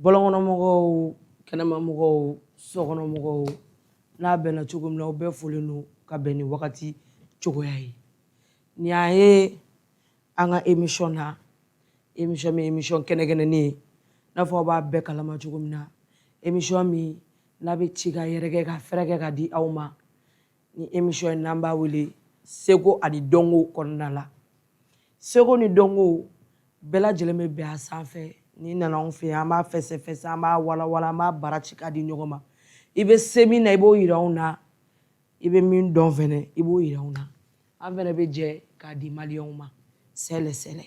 bɔlɔnkɔnɔmɔgɔw kɛnɛmamɔgɔw sɔkɔnɔmɔgɔw n'a bɛnna cogo min na o bɛɛ fɔlen don ka bɛn ni wagati cogoya ye ni y'a ye an ka émission na émission min émission kɛnɛkɛnɛni ye n'a fɔ aw b'a bɛɛ kalama cogo min na émission min n'a bɛ ci ka yɛrɛkɛ ka fɛrɛkɛ ka di aw ma ni émission in n'an b'a wele seko ani dɔnko kɔnɔna la seko ni dɔnko bɛɛ lajɛlen bɛ bɛn a sanfɛ ni nana anw fɛ yan an b'a fɛsɛfɛsɛ an b'a walawala an b'a baara ci k'a di ɲɔgɔn ma i bɛ se min na i b'o yira anw na i bɛ min dɔn fɛnɛ i b'o yira anw na an fɛnɛ bɛ jɛ k'a di maliyɛnw ma sɛlɛ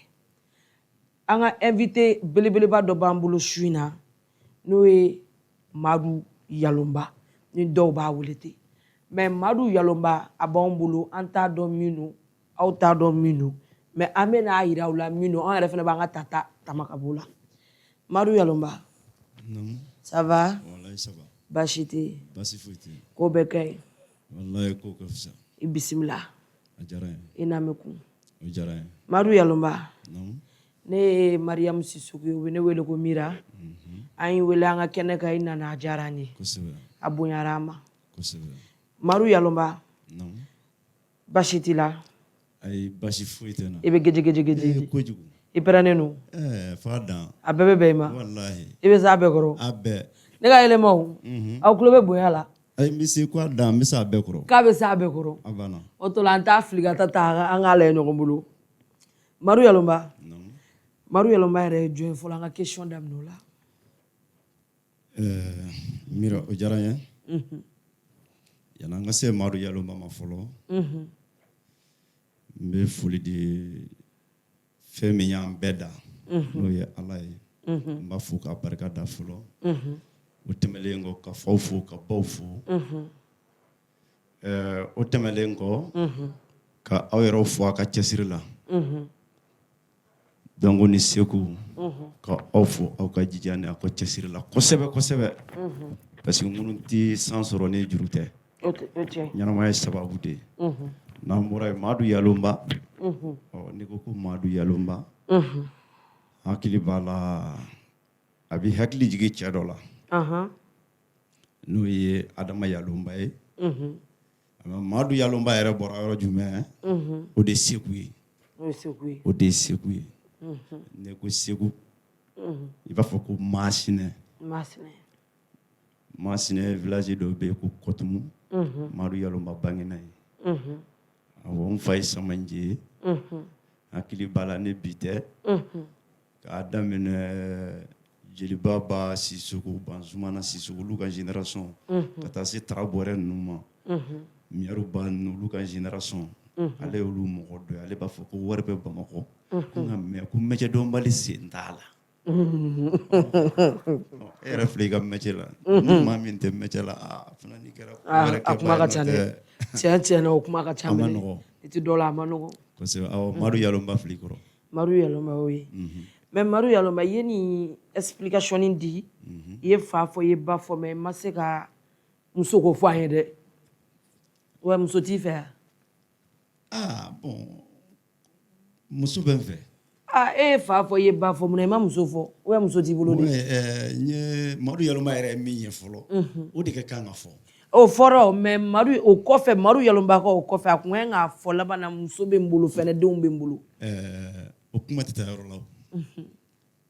an ka invité belebeleba dɔ b'an bolo su in na n'o ye Madu Yalonba ni dɔw b'a wele ten mais Madu Yalonba a b'anw bolo an t'a dɔn min don aw t'a dɔn min don mais an bɛ n'a yira aw la min don an yɛrɛ fɛnɛ b'an ka tata tama ka b'o la Madu Yalonba ça va wallahi ça va baasi tɛ yen baasi foyi tɛ yen ko bɛɛ ka ɲi wallahi ko ka fisa i bisimila a diyara n ye i n'a mɛn kun o diyara n ye Madu Yalonba non ne ye Mariam Sissoco ye u bɛ ne wele ko Mira an y'i wele an ka kɛnɛ kan i nana a diyara an ye kosɛbɛ a bonyara an ma kosɛbɛ Madu Yalonba non baasi t'i la ayi baasi foyi tɛ n na i bɛ gejegejegeje kojugu i pɛrɛnnen don f'a dan a bɛɛ bɛ bɛn i ma wallahi i bɛ s'a bɛɛ kɔrɔ a bɛɛ ne ka yɛlɛmaw aw tulo bɛ bonya la ayi n bɛ se ko a dan n bɛ se a bɛɛ kɔrɔ k'a bɛ s'a bɛɛ kɔrɔ a banna o to la an t'a fili ka taa an k'a lajɛ ɲɔgɔn bolo Madu Yalonba non Madu Yalonba yɛrɛ ye jɔn ye fɔlɔ an ka question daminɛ o la Mira o diyara n ye yan'an ka se Madu Yalonba ma fɔlɔ n bɛ foli di fɛn min y'an bɛɛ da n'o ye Ala ye n b'a fo k'a barika da fɔlɔ o tɛmɛlen kɔ ka faw fo ka baw fo o tɛmɛlen kɔ ka aw yɛrɛw fo a ka cɛsiri la donc ni seko ka aw fo aw ka jija ni aw ka cɛsiri la kosɛbɛ kosɛbɛ parce que minnu tɛ san sɔrɔ ni juru tɛ ɲɛnamaya ye sababu de ye n'an bɔra yen Madu Yalonba n'i ko Madu Yalonba hakili b'a la a bɛ hakili jigin cɛ dɔ la n'o ye Adama Yalonba ye Madu Yalonba yɛrɛ bɔra yɔrɔ jumɛn o de ye Segu ye o de ye Segu ye n'i ko Segu i b'a fɔ ko Masinɛ Masinɛ village dɔ bɛ yen ko Kɔtumu Madu Yalonba bangena ye awɔ n fa ye Samanji ye hakili b'a la ne bi tɛ k'a daminɛ Jeliba ba Sisoko Banzumana Sisoko olu ka génération ka taa se Tarabɔrɛ ninnu ma Miyaru ba ninnu olu ka génération ale y'olu mɔgɔ dɔ ye ale b'a fɔ ko wari bɛ Bamakɔ nka mais ko métier dɔnbali sen t'a la e yɛrɛ filɛ i ka métier la ni maa min tɛ métier la fana n'i kɛra a kuma ka ca dɛ tiɲɛ na o kuma ka ca mɛnɛ i tɛ dɔ la a ma nɔgɔn kosɛbɛ awɔ Madu Yalonba filɛ i kɔrɔ Madu Yalonba o ye mais Madu Yalonba i ye nin explication di i ye fa fɔ i ye ba fɔ mais i ma se ka muso ko fɔ an ye dɛ wa muso t'i fɛ yan bon muso bɛ n fɛ e ye fa fɔ i ye ba fɔ mun na i ma muso fɔ ou muso t'i bolo de n ye Madu Yalonba yɛrɛ ye min ye fɔlɔ o de ka kan ka fɔ o fɔra mais Madu o kɔfɛ Madu Yalonba ka o kɔfɛ a kun ka k'a fɔ laban na muso bɛ n bolo fɛnɛ denw bɛ n bolo o kuma tɛ taa yɔrɔ la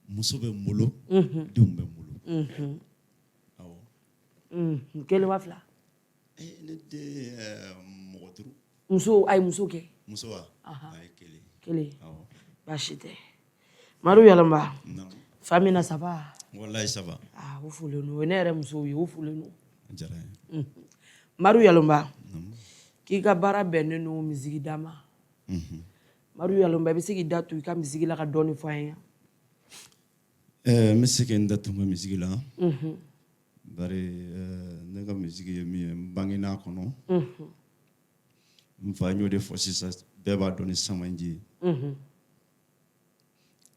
muso bɛ n bolo denw bɛ n bolo awɔ kelen wa fila ne den mɔgɔ duuru muso a ye muso kɛ muso wa a ye kelen awɔ baasi tɛ Madu Yalonba fa min na ça va wallahi ça va o fulen don o ye ne yɛrɛ musow ye o fulen don diyara n ye Madu Yalonba k'i ka baara bɛnnen don misiki da ma Madu Yalonba i bɛ se k'i da tu i ka misiki la ka dɔɔni fɔ an ye n bɛ se ka n da tu n ka misiki la bari ne ka misiki ye min ye n bangena kɔnɔ n fa n y'o de fɔ sisan bɛɛ b'a dɔn ni Samanji ye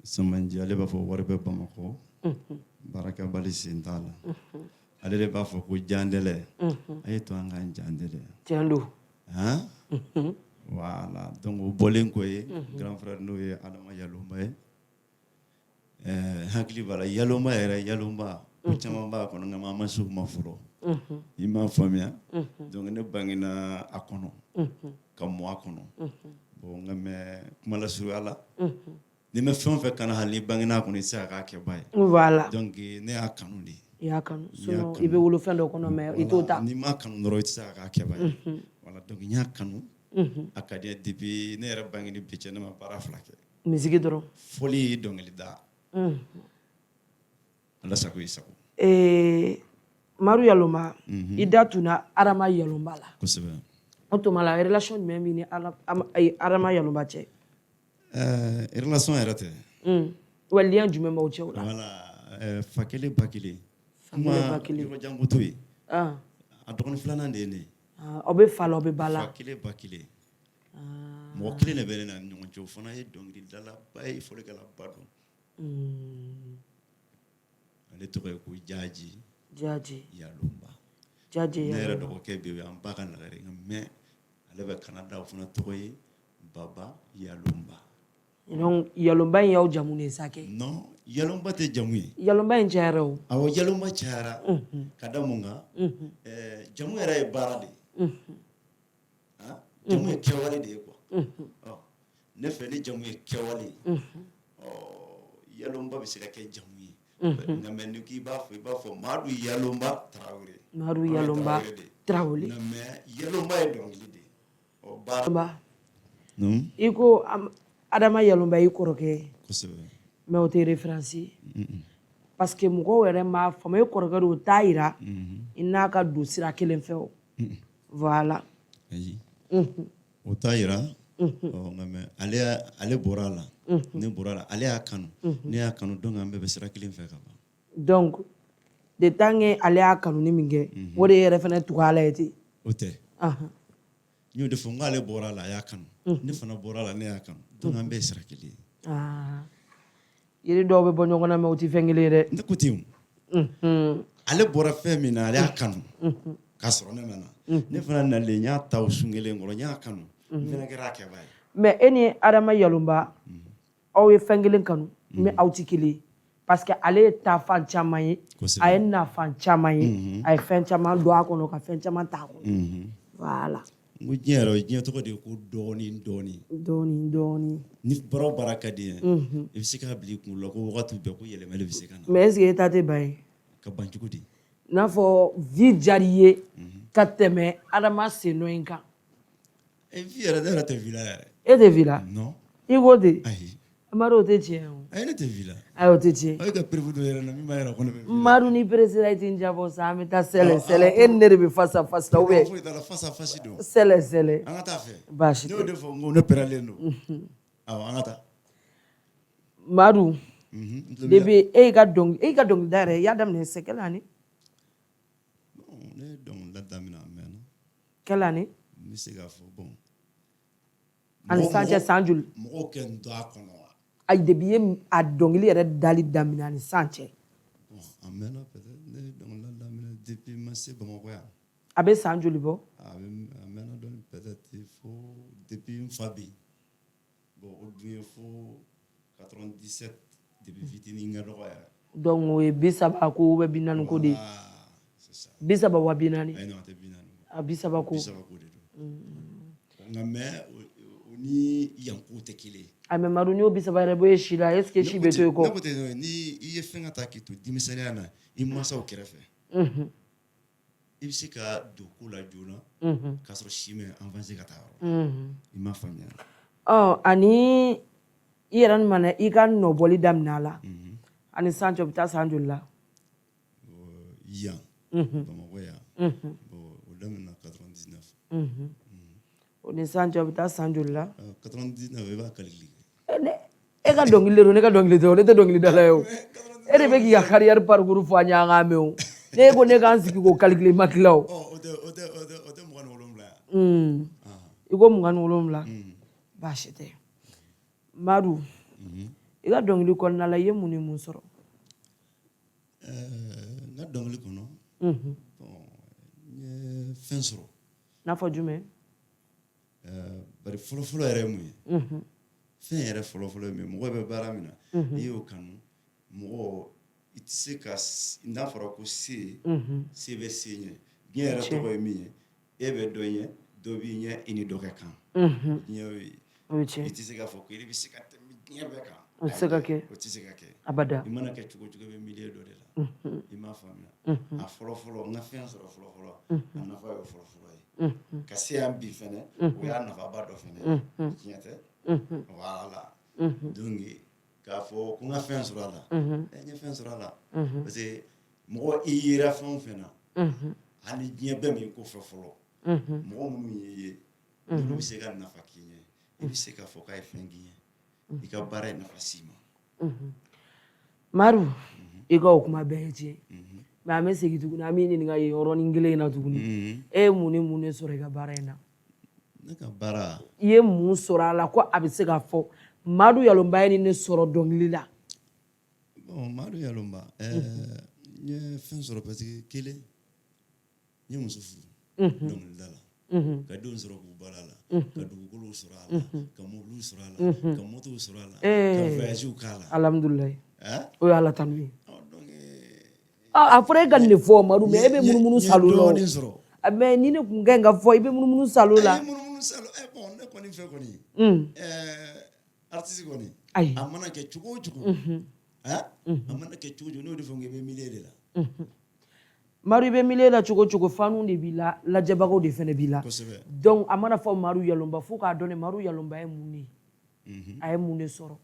Samanji ale b'a fɔ wari bɛ Bamakɔ baarakɛbali sen t'a la ale de b'a fɔ ko jandɛlɛ a ye to an k'an jandɛlɛ tiɲɛ don voilà donc o bɔlen ko ye grand frère n'o ye Adama Yalonba ye hakili b'a la yaloma yɛrɛ yaloma ko caman b'a kɔnɔ nka ma se o ma fɔlɔ i m'a faamuya donc ne bangena a kɔnɔ ka mɔ a kɔnɔ bon nka mais kuma lasurunya la ni ma fɛn o fɛn kana hali ni bangena a kɔnɔ i tɛ se k'a kɛ ba ye voilà donc ne y'a kanu de i y'a kanu sinon i bɛ wolo fɛn dɔ kɔnɔ mais i t'o ta n'i m'a kanu dɔrɔn i tɛ se k'a kɛ ba ye voilà donc n y'a kanu a ka di n ye depuis ne yɛrɛ bangeni bi cɛ ne ma baara fila kɛ misigi dɔrɔn fɔli dɔnkilida ala sago i sago Maru Yaloma i da tunna Adama Yaloma la kosɛbɛ o tuma la relation jumɛn b'i ni Adama Yaloma cɛ relation yɛrɛ tɛ wa lien jumɛn b'aw cɛ o la voilà fa kelen ba kelen kuma yɔrɔ jan ko to yen a dɔgɔnin filanan de ye ne aw bɛ fa la aw bɛ ba la fa kelen ba kelen mɔgɔ kelen de bɛ ne na ni ɲɔgɔn cɛ o fana ye dɔnkilidalaba ye fɔlikɛlaba don ale tɔgɔ ye ko Jaji Yalomba ne yɛrɛ dɔgɔkɛ bɛ yen an ba ka nagare mais ale bɛ Canada o fana tɔgɔ ye Baba Yalomba donc Yalomba in y'aw jamu de sa kɛ non Yalomba tɛ jamu ye Yalomba in cayara o awɔ Yalomba cayara ka da mun kan jamu yɛrɛ ye baara de ye jamu ye kɛwale de ye quoi ne fɛ ni jamu ye kɛwale Yalomba bɛ se ka kɛ jamu ye nka mais ni k'i b'a fɔ Madu Yalomba Tarawele nka mais Yalomba ye dɔnkili de ye baara i ko Adama Yalomba i kɔrɔkɛ kosɛbɛ mais o tɛ référence ye parce que mɔgɔw yɛrɛ m'a faamu e kɔrɔkɛ don o t'a yira i n'a ka don sira kelen fɛ o voilà ayi o t'a yira nka mais ale bɔra a la ne bɔra a la ale y'a kanu ne y'a kanu donc an bɛɛ bɛ sira kelen fɛ ka ban donc de temps que ale y'a kanu ni min kɛ o de yɛrɛ fana tugu a la ye ten o tɛ n y'o de fɔ n ko ale bɔra a la a y'a kanu ne fana bɔra a la ne y'a kanu donc an bɛɛ ye sira kelen ye yiri dɔw bɛ bɔ ɲɔgɔn na mais o tɛ fɛn kelen ye dɛ ne ko ten ale bɔra fɛn min na ale y'a kanu k'a sɔrɔ ne ma na ne fana nalen n y'a ta o sun kelen kɔrɔ n y'a kanu n fana kɛra a kɛba ye mais e ni Adama Yalomba aw ye fɛn kelen kanu mais aw tɛ kelen ye parce que ale ye taafan caman ye a ye nafan caman ye a ye fɛn caman don a kɔnɔ ka fɛn caman t'a kɔnɔ voilà n ko diɲɛ yɛrɛ diɲɛ tɔgɔ de ye ko dɔɔnin ni baara o baara ka di ye i bɛ se k'a bila i kunkolo la ko wagati bɛɛ ko yɛlɛmali bɛ se ka na mais est ce que e ta tɛ ban ye ka ban cogo di n'a fɔ vie diyara i ye ka tɛmɛ Adama sen nɔ in kan vie yɛrɛ ne yɛrɛ tɛ vie la yɛrɛ e tɛ vie la non i ko ten ayi Amadu o tɛ tiɲɛ ye o ayi ne tɛ vie la ayi o tɛ tiɲɛ ayi ka prévu dɔ yɛrɛ na min b'a yɛrɛ ko ne bɛ vie la Madu ni président tɛ n jabɔ sa an bɛ taa sɛlɛ e ni ne de bɛ face à face la ou bien foyi t'a la face à face don sɛlɛ an ka taa fɛ baasi ne y'o de fɔ n ko ne pɛrɛnlen don awɔ an ka taa Madu depuis e ka dɔnkilida yɛrɛ i y'a daminɛ c'est quelle année ne ye dɔnkilida daminɛ a mɛnna quelle année n bɛ se k'a fɔ bon ani sisan cɛ san joli mɔgɔw kɛ n to a kɔnɔ wa ayi depuis ye a dɔnkili yɛrɛ dali daminɛ ani sisan cɛ a mɛnna peut-être ne ye dɔnkilida daminɛ depuis n ma se Bamakɔ yan a bɛ san joli bɔ a mɛnna dɔɔni peut-être il faut depuis n fa bɛ yen bon o dun ye fo 97 depuis fitinin n ka dɔgɔ yɛrɛ donc o ye 30 ko ou bien 40 ko de ye 30 wa 40 ayi non a tɛ 40 a 30 ko 30 ko de don nka mais o ni yan kow tɛ kelen ye a mɛ Madu n y'o 30 yɛrɛ bɔ e si la est ce que si bɛ to i kɔ ne ko ten ni i ye fɛn ka ta k'i to denmisɛnninya na i mansaw kɛrɛfɛ i bɛ se ka don ko la joona k'a sɔrɔ si mɛ avancé ka taa yɔrɔ i m'a faamuya ani i yɛrɛ mana i ka nɔbɔli daminɛ a la ani sisan cɛ o bɛ taa san joli la yan Bamakɔ yan o daminɛna 99 o ni sisan cɛ o bɛ taa san joli la 99 i b'a calculer e ka dɔnkili de don ne ka dɔnkili tɛ o ne tɛ dɔnkilidala ye o e de bɛ k'i ka carrière parcours fɔ an ye an k'a mɛn o ne ko ne k'an sigi k'o calculer ma tila o o tɛ 27 yan i ko 27 baasi tɛ Madu i ka dɔnkili kɔnɔna la i ye mun ni mun sɔrɔ n ka dɔnkili kɔnɔ n ye fɛn sɔrɔ n'a fɔ jumɛn bari fɔlɔfɔlɔ yɛrɛ ye mun ye fɛn yɛrɛ fɔlɔfɔlɔ ye mun ye mɔgɔ bɛ baara min na n'i y'o kanu mɔgɔ i tɛ se ka n'a fɔra ko se bɛ se ɲɛ diɲɛ yɛrɛ tɔgɔ ye min ye e bɛ dɔ ɲɛ dɔ b'i ɲɛ i ni dɔ kɛ kan diɲɛ y'o ye i tɛ se k'a fɔ ko e bɛ se ka tɛmɛ diɲɛ bɛɛ kan o tɛ se ka kɛ abada i mana kɛ cogo cogo i bɛ milieu dɔ de la i m'a faamuya a fɔlɔ-fɔlɔ n ka fɛn sɔrɔ fɔlɔ-fɔlɔ a nafa ye fɔlɔ-fɔlɔ ye ka se yan bi fɛnɛ o y'a nafaba dɔ fɛnɛ ye tiɲɛ tɛ voilà donc k'a fɔ ko n ka fɛn sɔrɔ a la n ye fɛn sɔrɔ a la parce que mɔgɔ i yera fɛn o fɛn na hali diɲɛ bɛɛ min ko fɛ fɔlɔ mɔgɔ minnu y'i ye n'olu bɛ se ka nafa k'i ɲɛ i bɛ se k'a fɔ k'a ye fɛn k'i ɲɛ i ka baara ye nafa s'i ma Maru i ka o kuma bɛɛ ye tiɲɛ mais an bɛ segin tuguni an bɛ ɲininka yen yɔrɔnin kelen in na tuguni e ye mun ni mun de sɔrɔ i ka baara in na ne ka baara i ye mun sɔrɔ a la ko a bɛ se k'a fɔ Madu Yalonba ye ne sɔrɔ dɔnkili la bon Madu Yalonba n ye fɛn sɔrɔ parce que kelen n ye muso furu dɔnkilida la ka denw sɔrɔ k'u bala la ka dugukolow sɔrɔ a la ka mobiliw sɔrɔ a la ka motow sɔrɔ a la ka voyagew k'a la alhamdulilayi o ye Ala tanu ye a fɔra e ka nin de fɔ Madu mais e bɛ munumunu salon la mais ni ne kun kan ka fɔ i bɛ munumunu salon la munumunu salon bon ne kɔni fɛ kɔni artiste kɔni a mana kɛ cogo o cogo a mana kɛ cogo o cogo n'o de fɔ n ko i bɛ milieu de la Maru i bɛ milieu la cogo o cogo fanu de b'i la lajɛbagaw de fɛnɛ b'i la donc a mana fɔ Maru Yalonba fo k'a dɔn Maru Yalonba ye mun de ye a ye mun de sɔrɔ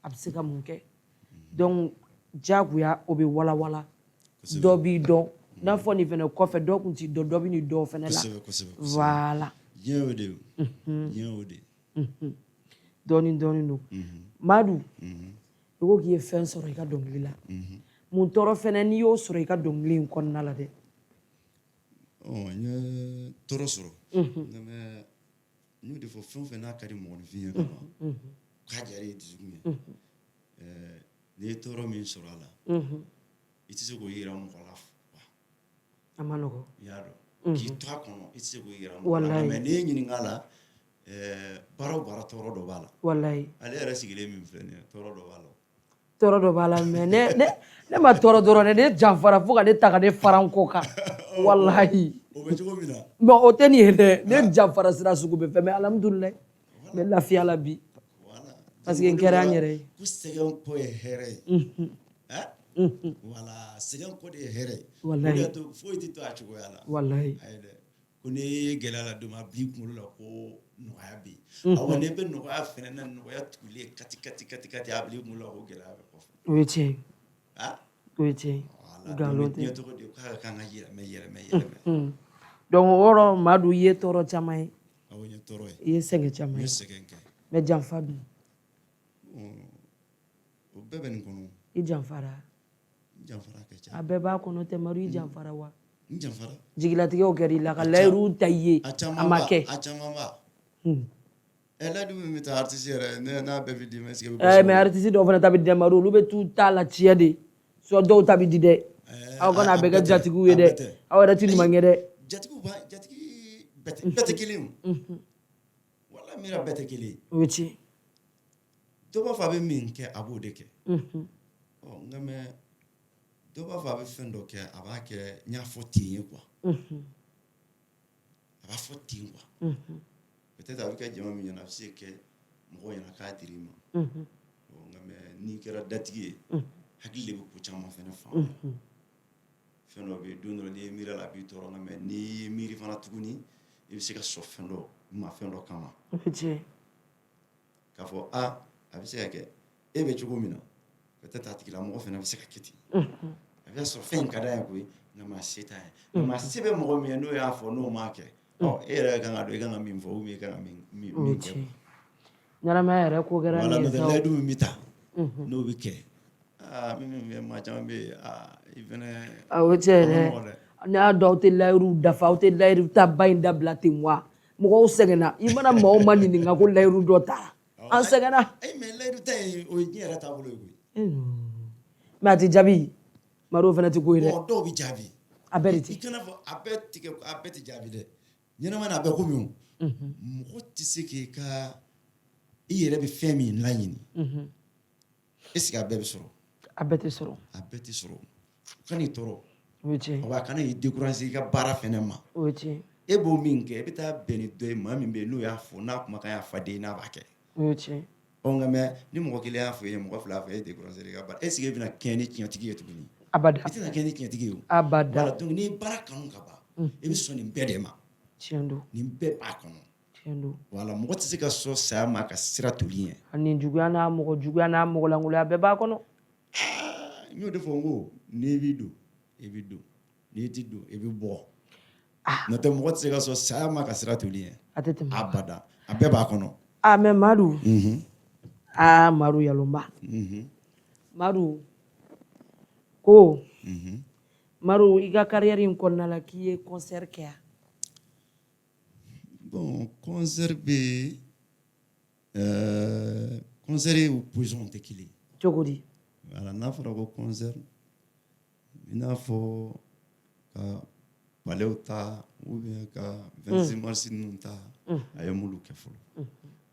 a bɛ se ka mun kɛ donc diyagoya o bɛ walawala dɔ b'i dɔn n'a fɔ nin fɛnɛ kɔfɛ dɔ tun t'i dɔn dɔ bɛ nin dɔn fɛnɛ la voilà diɲɛ o de ye diɲɛ o de ye dɔɔnin dɔɔnin don Madu i ko k'i ye fɛn sɔrɔ i ka dɔnkili la mun tɔɔrɔ fɛnɛ n'i y'o sɔrɔ i ka dɔnkili in kɔnɔna la dɛ n ye tɔɔrɔ sɔrɔ n y'o de fɔ fɛn o fɛn n'a ka di mɔgɔninfin ye ka ban k'a diyara i ye dusukun ye n'i ye tɔɔrɔ min sɔrɔ a la i tɛ se k'o yira mɔgɔ la a ma nɔgɔn i y'a dɔn k'i to a kɔnɔ i tɛ se k'o yira mɔgɔ la mais n'i ye ɲininka a la baara o baara tɔɔrɔ dɔ b'a la walayi ale yɛrɛ sigilen min filɛ nin ye tɔɔrɔ dɔ b'a la tɔɔrɔ dɔ b'a la mais ne ma tɔɔrɔ dɔrɔn dɛ ne janfara fo ka ne ta ka ne fara n kɔ kan walahi o bɛ cogo min na mais o tɛ nin ye dɛ ne janfara sira sugu bɛɛ fɛ mais alhamdulilayi n bɛ lafiya la bi parce que n kɛra an yɛrɛ ye ko sɛgɛn kɔ ye hɛrɛ ye voilà sɛgɛn kɔ de ye hɛrɛ ye o de y'a to foyi tɛ to a cogoya la walayi ayi dɛ ko n'i ye gɛlɛya la don min a b'i kunkolo la ko nɔgɔya bɛ yen awa n'i bɛ nɔgɔya fɛnɛ na nɔgɔya tugulen kati a b'i kunkolo la ko gɛlɛya bɛ kɔfɛ o ye tiɲɛ ye o ye tiɲɛ ye nkalon tɛ diɲɛ tɔgɔ de k'a kan ka yɛlɛmɛ donc o yɔrɔ Madu i ye tɔɔrɔ caman ye awɔ n ye tɔɔrɔ ye i ye sɛgɛn caman ye n ye sɛgɛn kɛ mais janfa bi o bɛɛ bɛ nin kɔnɔ i janfara n janfara ka ca a bɛɛ b'a kɔnɔ tɛ Madu i janfara wa n janfara jigilatigɛw kɛra i la ka layiru ta i ye a ma kɛ a caman ba layidu min bɛ taa artiste yɛrɛ n'a bɛɛ bɛ d'i ma est ce que mais artiste dɔw fana ta bɛ di dɛ Madu olu bɛ t'u ta la tiɲɛ de soit dɔw ta bɛ di dɛ aw kana a bɛɛ kɛ jatigiw ye dɛ aw yɛrɛ tɛ ɲuman kɛ dɛ jatigi bɛɛ tɛ kelen ye wala mira bɛɛ tɛ kelen ye o ye tiɲɛ dɔ b'a fɔ a bɛ min kɛ a b'o de kɛ nka mais dɔ b'a fɔ a bɛ fɛn dɔ kɛ a b'a kɛ n y'a fɔ ten ye quoi a b'a fɔ ten quoi peut-être a bɛ kɛ jama min ɲɛna a bɛ se kɛ mɔgɔw ɲɛna k'a dir'i ma nka mais n'i kɛra datigi ye hakili de bɛ ko caman fɛnɛ faamu fɛn dɔ bɛ yen don dɔ n'i ye miiri a la a b'i tɔɔrɔ nka mais n'i ye miiri fana tuguni i bɛ se ka sɔn fɛn dɔ ma fɛn dɔ kama o ye tiɲɛ k'a fɔ a bɛ se ka kɛ e bɛ cogo min na peut-être a tigilamɔgɔ fana bɛ se ka kɛ ten a bɛ sɔrɔ fɛn in ka d'a ye koyi nka maa se t'a ye nka maa se bɛ mɔgɔ min ye n'o y'a fɔ n'o m'a kɛ e yɛrɛ kan ka dɔn i kan ka min fɔ ou bien i kan ka min kɛ ɲɛnamaya yɛrɛ ko kɛra nin ye sa layidu min bɛ ta n'o bɛ kɛ min bɛ maa caman bɛ yen i fɛnɛ o tiɲɛ dɛ ne y'a dɔn aw tɛ layiru dafa aw tɛ layiru ta ba in dabila ten wa mɔgɔw sɛgɛnna i mana maa o maa ɲininka ko layiru dɔ ta an sɛgɛnna mais layiru ta in o ye diɲɛ yɛrɛ taabolo ye koyi mais a tɛ jaabi Madu fana tɛ ko ye dɛ dɔw bɛ jaabi a bɛɛ de tɛ i kana fɔ a bɛɛ tɛ jaabi dɛ ɲɛnama na a bɛɛ komi o mɔgɔ tɛ se k'i ka i yɛrɛ bɛ fɛn min laɲini est ce que a bɛɛ bɛ sɔrɔ a bɛɛ tɛ sɔrɔ kan'i tɔɔrɔ o ye tiɲɛ wa kana i décourager i ka baara fɛnɛ ma o ye tiɲɛ e b'o min kɛ i bɛ taa bɛn ni dɔ ye maa min bɛ yen n'o y'a fɔ n'a kumakan y'a faden n'a b'a kɛ o ye tiɲɛ nka mɛ ni mɔgɔ kelen y'a fɔ e ye mɔgɔ fila y'a fɔ e ye décourager i ka baara est-ce que e bɛna kɛɲɛ ni tiɲɛtigi ye tuguni abada i tɛna kɛɲɛ ni tiɲɛtigi ye o abada voilà donc n'i ye baara kanu ka ban i bɛ sɔn nin bɛɛ de ma tiɲɛ don nin bɛɛ b'a kɔnɔ tiɲɛ don voilà mɔgɔ tɛ se ka sɔn saya ma ka sira toli ɲɛ ani juguya n'a mɔgɔlankolonya bɛɛ b'a kɔnɔ n y'o de fɔ n ko n'i b'i don i bɛ don n'i tɛ don i bɛ bɔ n'o tɛ mɔgɔ tɛ se ka sɔn saya ma ka sira toli ɲɛ a tɛ tɛmɛ abada a bɛɛ b'a kɔnɔ mɛ Madu Madu Yalomba Madu ko Madu i ka carrière in kɔnɔna la k'i ye concert kɛ yan bon concert bɛ concert ye position tɛ kelen cogo di voilà n'a fɔra ko concert i n'a fɔ ka palais ta ou bien ka 26 mars ninnu ta a ye m'olu kɛ fɔlɔ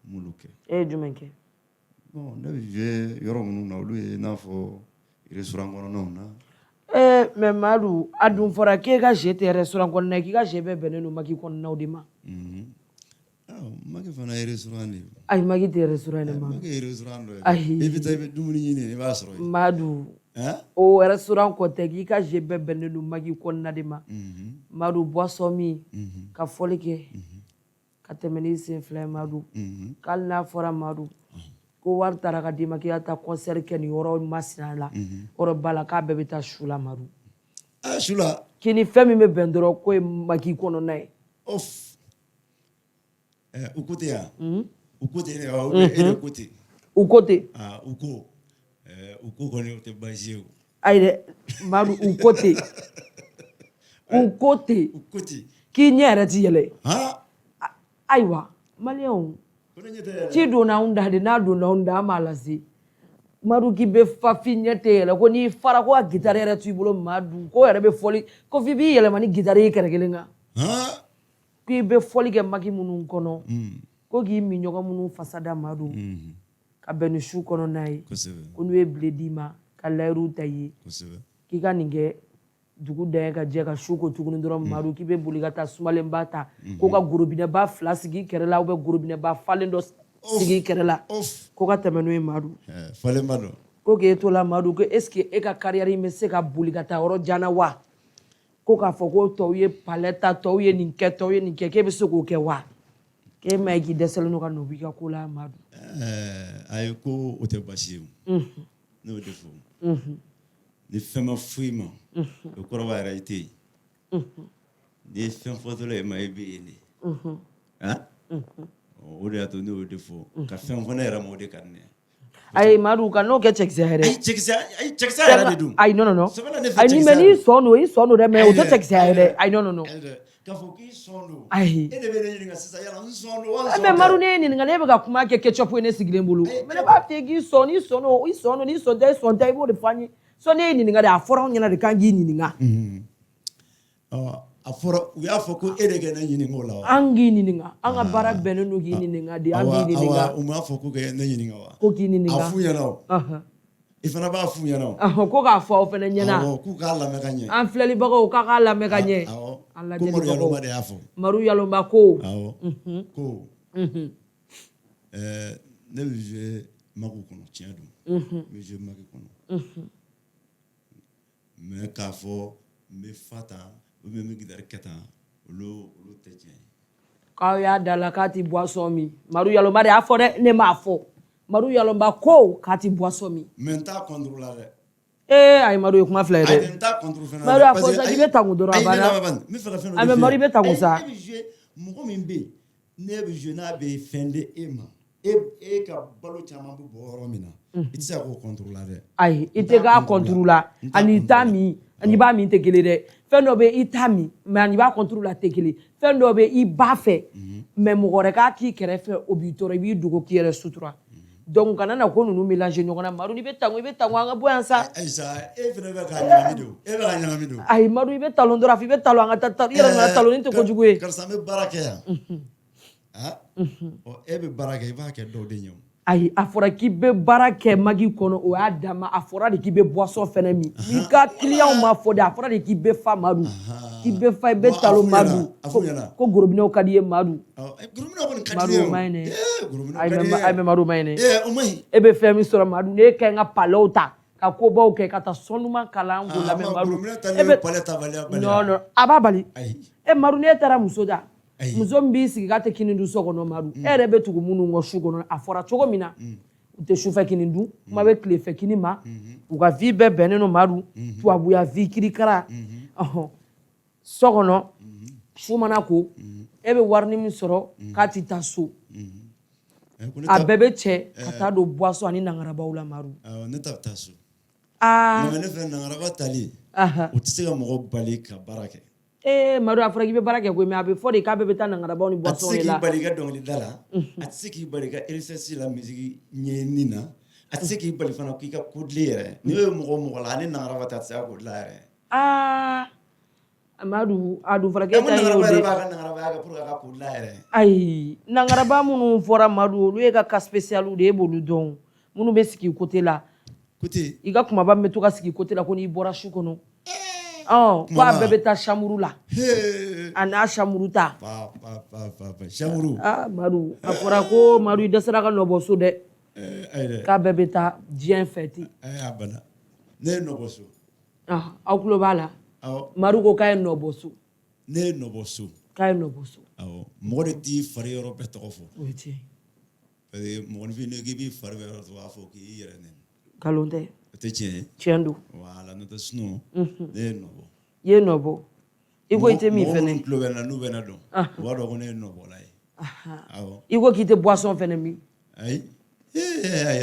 m'olu kɛ e ye jumɛn kɛ bon ne bɛ jouer yɔrɔ minnu na olu ye i n'a fɔ restaurant kɔnɔnaw na mais Madu a dun fɔra k'e ka jeu tɛ restaurant kɔnɔna ye k'i ka jeu bɛɛ bɛnnen don Maki kɔnɔnaw de ma Maki fana ye restaurant de ye ayi Maki tɛ restaurant de ma Maki ye restaurant dɔ ye ayi i bɛ taa i bɛ dumuni ɲini i b'a sɔrɔ yen Madu o restaurant kɔ tɛ k'i ka jeu bɛɛ bɛnnen don Maki kɔnɔna de ma Madu boisson min ka fɔli kɛ ka tɛmɛ n'i sen fila ye Madu k'hali n'a fɔra Madu ko wari taara ka d'i ma k'i ka taa concert kɛ nin yɔrɔ masina la yɔrɔ ba la k'a bɛɛ bɛ taa su la Madu su la k'i ni fɛn min bɛ bɛn dɔrɔn k'o ye Maki kɔnɔna ye u ko ten yan u ko ten de wa e de ko ten u ko ten u ko kɔni o tɛ baasi ye o ayi dɛ Madu u ko ten u ko ten k'i ɲɛ yɛrɛ ti yɛlɛ ayiwa maliyɛnw ci donna anw da de n'a donna anw da an b'a lase Madu k'i bɛ fafin ɲɛ tɛ yɛlɛ ko n'i fara ko ka gitari yɛrɛ to i bolo Madu ko yɛrɛ bɛ fɔli ko f'i b'i yɛlɛma ni gitari ye kɛrɛ kelen kan k'i bɛ fɔli kɛ Maki minnu kɔnɔ ko k'i minɲɔgɔn minnu fasa da Madu ka bɛn ni su kɔnɔna ye ko n'u ye bile d'i ma ka layiru ta i ye k'i ka nin kɛ dugu dɛɲɛ ka jɛ ka su ko tuguni dɔrɔn Madu k'i bɛ boli ka taa sumalenba ta ko ka gorobinɛba 2 sigi i kɛrɛ la ou bien gorobinɛba falen dɔ sigi i kɛrɛ la ko ka tɛmɛ n'o ye Madu falenba dɔ ko k'e to la Madu ko est ce que e ka carrière in bɛ se ka boli ka taa yɔrɔ jan na wa ko k'a fɔ ko tɔw ye palais ta tɔw ye nin kɛ tɔw ye nin kɛ k'e bɛ se k'o kɛ wa k'e ma ye k'i dɛsɛlen don ka nɔ b'i ka ko la Madu ayi ko o tɛ baasi ye o ne y'o de fɔ ni fɛn ma foyi ma o kɔrɔ b'a yɛrɛ i tɛ yen n'i ye fɛn fɔtɔla ye ma i bɛ yen de o de y'a to ne y'o de fɔ ka fɛn fɔ ne yɛrɛ ma o de ka di ne ye ayi Madu ka n'o kɛ cɛkisɛ yɛrɛ ayi cɛkisɛ yɛrɛ de don ayi non ayi mais n'i sɔn don i sɔn don dɛ mais o tɛ cɛkisɛ yɛrɛ ayi non k'a fɔ k'i sɔn don ayi e de bɛ ne ɲininka sisan yala n sɔn don wa n sɔn tɛ mais Madu ne ye ɲininka ne bɛ ka kuma kɛ ketchup ye ne sigilen bolo mais ne b'a fɛ k'i sɔn n'i sɔn don i sɔn don n'i sɔn tɛ i sɔn tɛ i b'o de fɔ an ye sɔn ne ye ɲininka de a fɔra anw ɲɛna de k'an k'i ɲininka a fɔra u y'a fɔ ko e de kɛ ne ɲininka o la wa an k'i ɲininka an ka baara bɛnnen don k'i ɲininka de an k'i ɲininka u m'a fɔ ko kɛ ne ɲininka wa ko k'i ɲininka a f'u ɲɛna o i fana b'a f'u ɲɛna o ko k'a fɔ aw fana ɲɛna k'u k'a lamɛn ka ɲɛ an filɛlibagaw k'a k'a lamɛn ka ɲɛ an lajɛlibagaw ko Madu Yaloma de y'a fɔ Madu Yaloma ko ko ne bɛ jouer Maki kɔnɔ tiɲɛ don n bɛ jouer Maki kɔnɔ mais k'a fɔ n bɛ fa tan ou bien n bɛ guitare kɛ tan olu tɛ tiɲɛ ye k'aw y'a da la k'a ti boisson min Madu Yaloma de y'a fɔ dɛ ne m'a fɔ Madu Yaloma ko k'a ti boisson min mais n t'a contre la dɛ ayi Madu ye kuma fila ye dɛ n t'a contre fana Madu a fɔ sa k'i bɛ tangun dɔrɔn a banna n bɛ fɛ ka fɛn dɔ de f'i ye Madu i bɛ tangun sa e bɛ jouer mɔgɔ min bɛ yen ne bɛ jouer n'a bɛ fɛn di e ma e ka balo caman bɛ bɔ yɔrɔ min na i tɛ se k'o contre la dɛ ayi i tɛ k'a contre la ani i t'a min ani i b'a min tɛ kelen dɛ fɛn dɔ bɛ i t'a min mais ani i b'a contre la tɛ kelen fɛn dɔ bɛ i b'a fɛ mais mɔgɔ wɛrɛ k'a k'i kɛrɛfɛ o b'i tɔɔrɔ i b'i dogo k'i yɛrɛ sutura donc kana na ko ninnu mélanger ɲɔgɔn na Madu i bɛ tangun an ka bɔ yan sa ayisa e fana bɛ k'a ɲagami de o e bɛ k'a ɲagami de o ayi Madu i bɛ talon dɔrɔn f'i bɛ talon an ka taa i yɛrɛ nana talon tɛ kojugu ye karisa n bɛ baara kɛ yan e bɛ baara kɛ i b'a kɛ dɔw de ɲɛ o ayi a fɔra k'i bɛ baara kɛ magi kɔnɔ o y'a dama a fɔra de k'i bɛ boisson fɛnɛ min n'i ka client ma fɔ de a fɔra de k'i bɛ fa Madu k'i bɛ fa i bɛ talo Madu ko gorobinɛw ka di ye Madu Madu ma ɲi dɛ ayi mɛ Madu ma ɲi dɛ e bɛ fɛn min sɔrɔ Madu ne ka ɲi ka palɛw ta ka kobaw kɛ ka taa sɔnuman kalan k'o lamɛn Madu e bɛ non a b'a bali e Madu ne taara muso da muso min b'i sigi k'a tɛ kini dun so kɔnɔ Madu e yɛrɛ bɛ tugu minnu kɔ su kɔnɔ a fɔra cogo min na u tɛ sufɛ kini dun kuma bɛ tilefɛ kini ma u ka vie bɛɛ bɛnnen don Madu tubabuya vie kirikara so kɔnɔ su mana ko e bɛ warini min sɔrɔ k'a tɛ taa so a bɛɛ bɛ cɛ ka taa don boisson ani nangarabaw la Madu ne ta bɛ taa so mais ne fɛ nangaraba tali o tɛ se ka mɔgɔ bali ka baara kɛ Madu a fɔra k'i bɛ baara kɛ koyi mais a bɛ fɔ de k'a bɛɛ bɛ taa nangarabaw ni boisson de la a tɛ se k'i bali ka dɔnkilida la a tɛ se k'i bali ka RSS la musique ɲɛɲini na a tɛ se k'i bali fana k'i ka kodili yɛrɛ n'i ye mɔgɔ la ani nangaraba ta tɛ se ka kodila yɛrɛ Madu a dun fɔra k'e ta ye o de b'a ka nangarabaya kɛ pour que a ka kodila yɛrɛ ayi nangaraba minnu fɔra Madu olu ye ka cas spécial de e b'olu dɔn minnu bɛ sigi côté la i ka kumaba min bɛ to ka sigi côté la ko n'i bɔra su kɔnɔ ko a bɛɛ bɛ taa chambre la a n'a chambre ta chambre Madu a fɔra ko Madu i dɛsɛra ka nɔbɔ so dɛ k'a bɛɛ bɛ taa diɲɛ fɛ ten a bana ne ye nɔbɔ so aw tulo b'a la Madu ko k'a ye nɔbɔ so ne ye nɔbɔ so k'a ye nɔbɔ so mɔgɔ de t'i fari yɔrɔ bɛɛ tɔgɔ fɔ o ye tiɲɛ parce que mɔgɔninfin ne k'i b'i fari bɛɛ yɔrɔ tɔgɔ fɔ k'i yɛrɛ nɛni nkalon tɛ o tɛ tiɲɛ ye tiɲɛ don voilà n'o tɛ sinon ne ye nɔbɔ i ye nɔbɔ i ko i tɛ min fɛnɛ mɔgɔ minnu tulo bɛ n na n'u bɛ na dɔn u b'a dɔn ko ne ye nɔbɔla ye i ko k'i tɛ boisson fɛnɛ min ayi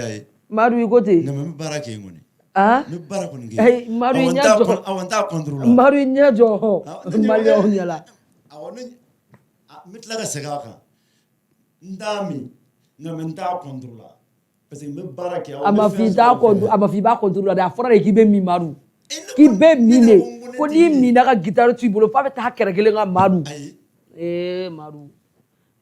ayi Madu i ko ten nka n bɛ baara kɛ yen kɔni n bɛ baara kɔni kɛ Madu i ɲɛ jɔ awɔ n t'a contre la Madu i ɲɛ jɔ maliyɛnw ɲɛla awɔ n bɛ tila ka segin a kan n t'a min nka n t'a contre la parce que n bɛ baara kɛ a ma fɔ i b'a contre la dɛ a fɔra de k'i bɛ min Madu k'i bɛ min de ko n'i minna ka guitare to i bolo f'a bɛ taa kɛrɛ kelen kan Madu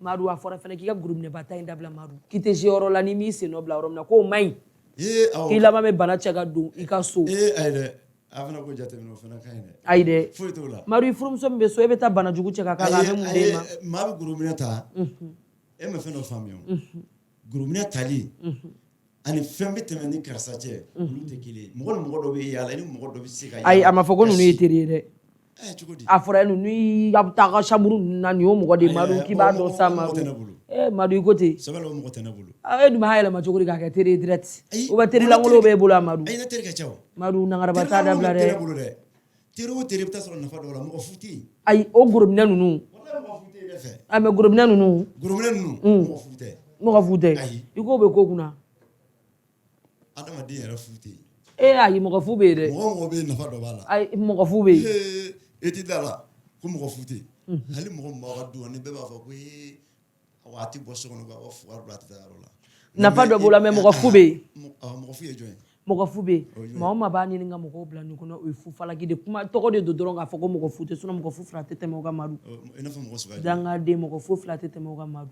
Madu a fɔra fɛnɛ k'i ka gurubinɛbata in dabila Madu k'i tɛ se yɔrɔ la n'i m'i sen nɔ bila yɔrɔ min na k'o ma ɲi k'i laban bɛ bana cɛ ka don i ka so ayi dɛ a fana ko jateminɛ o fana ka ɲi dɛ ayi dɛ foyi t'o la Madu i furumuso min bɛ so e bɛ taa bana jugu cɛ ka k'a la a bɛ mun d'e ma maa bɛ gurubinɛ ta e ma fɛn dɔ faamuya o gurubinɛ tali ani fɛn bɛ tɛmɛ ni karisa cɛ olu tɛ kelen ye mɔgɔ ni mɔgɔ dɔ bɛ yaala ni mɔgɔ dɔ bɛ se ka yaala ayi a ma fɔ ko ninnu ye teri ye dɛ cogo di a fɔra ninnu a bɛ taa ka chambre na nin y'o mɔgɔ de Madu k'i b'a dɔn sa Madu Madu i ko ten sɛbɛn o mɔgɔ tɛ ne bolo e dun b'a yɛlɛma cogo di k'a kɛ teri ye direct o bɛ teri lankolon b'e bolo Madu ayi ne teri ka ca o Madu nangaraba t'a dabila dɛ teri o teri i bɛ taa sɔrɔ nafa dɔ la mɔgɔ fu tɛ yen ayi o gorobinɛ ninnu mɔgɔ fu tɛ yen ne fɛ mɛ gorobinɛ ninnu mɔgɔ fu tɛ mɔgɔ fu tɛ i k'o bɛ ko kunna adamaden yɛrɛ fu tɛ yen ayi mɔgɔ fu bɛ yen dɛ mɔgɔ bɛ yen nafa dɔ b'a la ayi mɔgɔ fu bɛ yen e ti da la ko mɔgɔ fu tɛ yen hali mɔgɔ min b'aw ka du ni bɛɛ b'a fɔ ko a tɛ bɔ so kɔnɔ k'a bɔ fugari bila a tɛ taa yɔrɔ la nafa dɔ b'o la mɛ mɔgɔ fu bɛ yen mɔgɔ fu ye jɔn ye mɔgɔ fu bɛ yen maa o maa b'a ɲini ka mɔgɔw bila nin kɔnɔ o ye fu falaki de kuma tɔgɔ de don dɔrɔn k'a fɔ ko mɔgɔ fu tɛ mɔgɔ fu fila tɛ tɛmɛ o ka Madu i n'a fɔ mɔgɔ suguya dangaden mɔgɔ fu fila tɛ tɛmɛ o ka Madu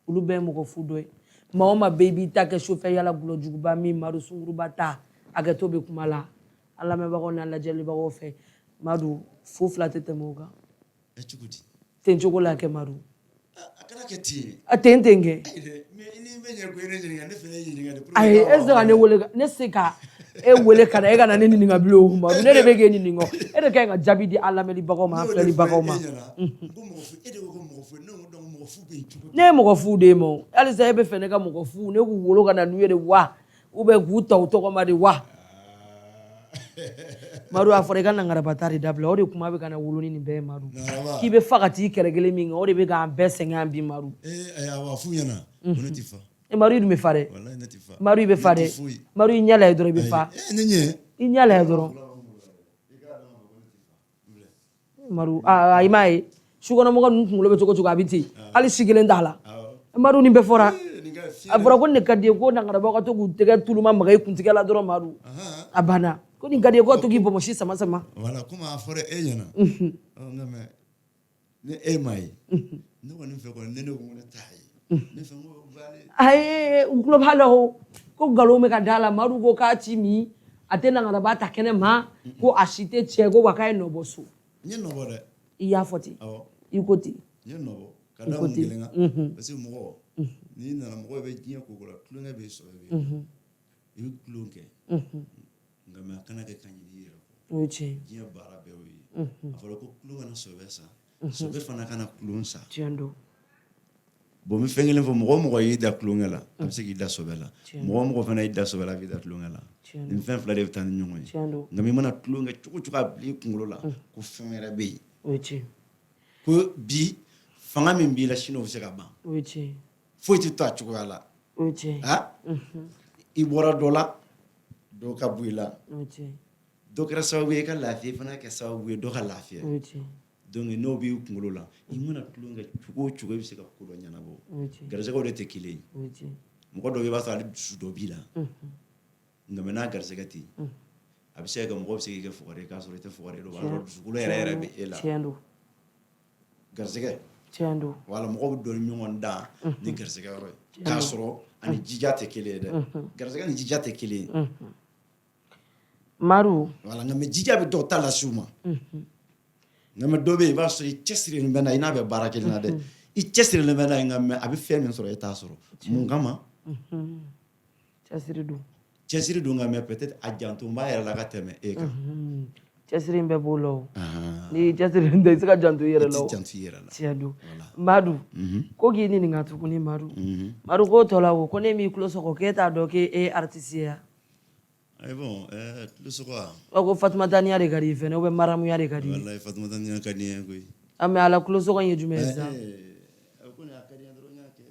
olu bɛɛ ye mɔgɔ fu dɔ ye maa o maa bɛɛ i b'i ta kɛ sofɛ yala gulɔjuguba min Madu sunguruba ta a kɛ to bɛ kuma la an lamɛnbagaw n'an lajɛlibagaw fɛ Madu fu fila tɛ tɛmɛ o kan cogo di ten cogo la kɛ Madu a kana kɛ ten a ten kɛ ayi e tɛ se ka ne wele ne se ka e wele ka na e ka na ne ɲininka bilen o Madu ne de bɛ k'e ɲininka e de ka ɲi ka jaabi di an lamɛnibagaw ma an filɛlibagaw ma ne ye mɔgɔ fu de ye ma halisa e bɛ fɛ ne ka mɔgɔ fu ne k'u wolo ka na n'u ye de wa ou bien k'u ta u tɔgɔ ma de wa Madu a fɔra i ka nangarabata de dabila o de kuma bɛ ka na wolo ni nin bɛɛ ye Madu k'i bɛ fa ka t'i kɛrɛ kelen min kan o de bɛ k'an bɛɛ sɛgɛn bi Madu ayiwa fu ɲɛna ko ne tɛ fa Madu i dun bɛ fa dɛ Madu i bɛ fa dɛ Madu i ɲɛ lajɛ dɔrɔn i bɛ fa i ɲɛ lajɛ dɔrɔn Madu ayi m'a ye sukɔnɔmɔgɔ ninnu kunkolo bɛ cogo cogo a bɛ ten hali si kelen t'a la Madu nin bɛɛ fɔra a fɔra ko nin ka di ye ko nangarabagaw ka to k'u tɛgɛ tuluma maga i kuntigɛ la dɔrɔn Madu a banna ko nin ka di ye ko to k'i bɔnbɔsi sama sama voilà komi a fɔra e ɲɛna nka mɛ ni e m'a ye ne kɔni fɛ kɔni ne ko ne t'a ye ne fɛ ko Aye, global ho. Ko galo me ka dala maru ko ka ci mi. Atena ngara ba ta kene ma ko ashite che ko wakai no bosu. Nye no bo de. Iya foti. Awo. Ikoti. Nye no bo. Kada mo ngelenga. Parce que mo ni na mo be jinya ko la klunga be so be. Ibi klunke. Ngama kana ke kanyi yira ko. Oche. Jinya bara be wi. Afalo ko klunga na so be sa. So be fana kana klun sa. Tiendo. Bon mi fengelen fo mo yi da klunga la. Am se ki da so be la. Mo fana yi da so be la vi da klunga la. Ni fen fla de tan nyongo yi. Ngami mana klunga chuku abli kungulo la. Ko fengere be. Oche. Ko bi fanga min bi la shino se ka ban. Oche. Fo ti to chuku ala. Oche. Ha? I bora dola do ka buila. Oche. Do kra sawu ka lafiya fana ka sawu do ka lafiya. Oche. Donc no bi kungulo la. I mana klunga chuku bi se ka kulo nyana bo. Garza ko de te kile. Oche. Mo ko do ba sa du do bi la. Ngamena garza gati. Abise ka mo se ke fukare ka so te fukare do ba du kulo yere be ela. Tiendo. Garsege Tiendo. Wala mo do nyongon da ni garsege ro ka soro ani jijate kele de garsege ni jijate kele Maru wala ngam jijabe do tala suma ngam do be ba so chesri ni bena ina be barakel na de I chesri le bena ngam abi fem soro eta soro mun gama chesri do ngam peut-être ajantu mba yera la ka teme e ka chesri mbe bolo ni chesri ndo sika jantu yera lo tiadu madu ko gini ni ngatu kuni maru ko tola wo ko ne mi close ko keta do ke e artisia ay bon close ko ko Fatuma Tania de gari fene o be maramu ya de gari wallahi Fatuma Tania kani ko ame ala close ko yeju meza ko ne akari andro nyake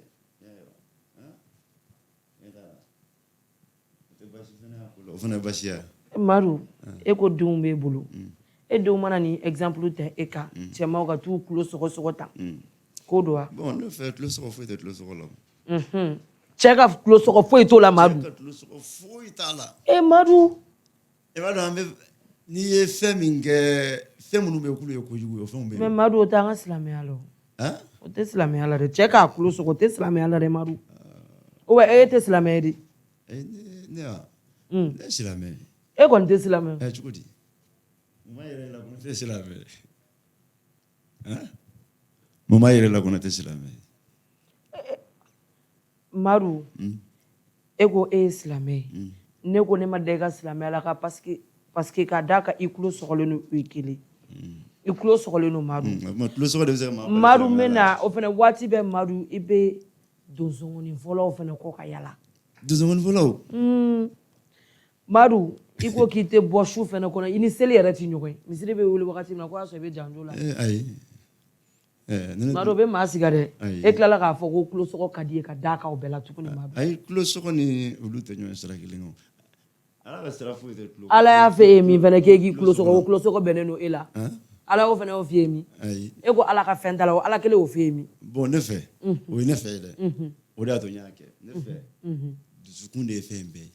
fana bashia maru e ko dum be bulu e dum mana ni exemple te e ka ti ma ka tu close ko ta ko do bon le fait close ko fait close ko lo cheka close ko foi to la madu close ko foi ta la e madu ambe ni ye feminge femunu be kulu ye ko yugo fo be me madu o ta nga islami alo o te islami ala de cheka close ko te islami ala de madu o wa e te islami di ne islami e kon te islami chukudi mama yere la ko te islami mama yere la ko te islami maru ego e islami ne ko ne ma de ga islami ala ka parce que ka daka ikulo sokole no wikili ikulo sokole no maru maru mena o fene wati be maru ibe dozongoni vola o fene ko ka yala dozongoni vola maru iko kite boshu fene kono ini seli yere ti nyokoy misiri be wuli wakati na ko aso be janjola ai maru be masigare e klala ka fo ko kulo soko kadie ka daka o bela tukuni maru ai kulo soko ni ulu te nyo sala kilingo ala ba sala fu te kulo ala ya fe mi fene ke gi kulo soko beneno ela ala o fene o fie mi e ko ala ka fendala o ala kele o fie mi bon ne fe o ne fe de o da to nyake ne fe dusukun de fe mbe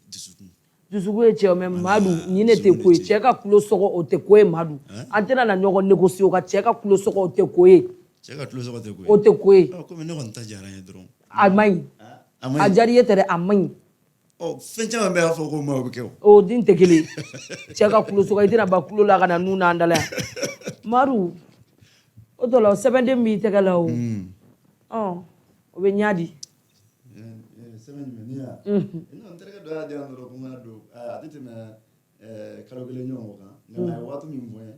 dusuku e che o me madu ni ne te ko e che ka kulo soko o te ko e madu antena na nyogo negocio ka che ka kulo soko o te ko e cheka tulo soko te ko o te ko e ko me no nta jara ya dron amai ajari etere amai fencha mbe afo ko mo beke o din te kele che ka kulo soko itina ba kulo la kana nuna andala maru o to la 7 mi te kala o o be nyadi 7 mi ya no ntere do ya de andro ko ma do atite me kalo gele nyongo kan ngana watu mi mboye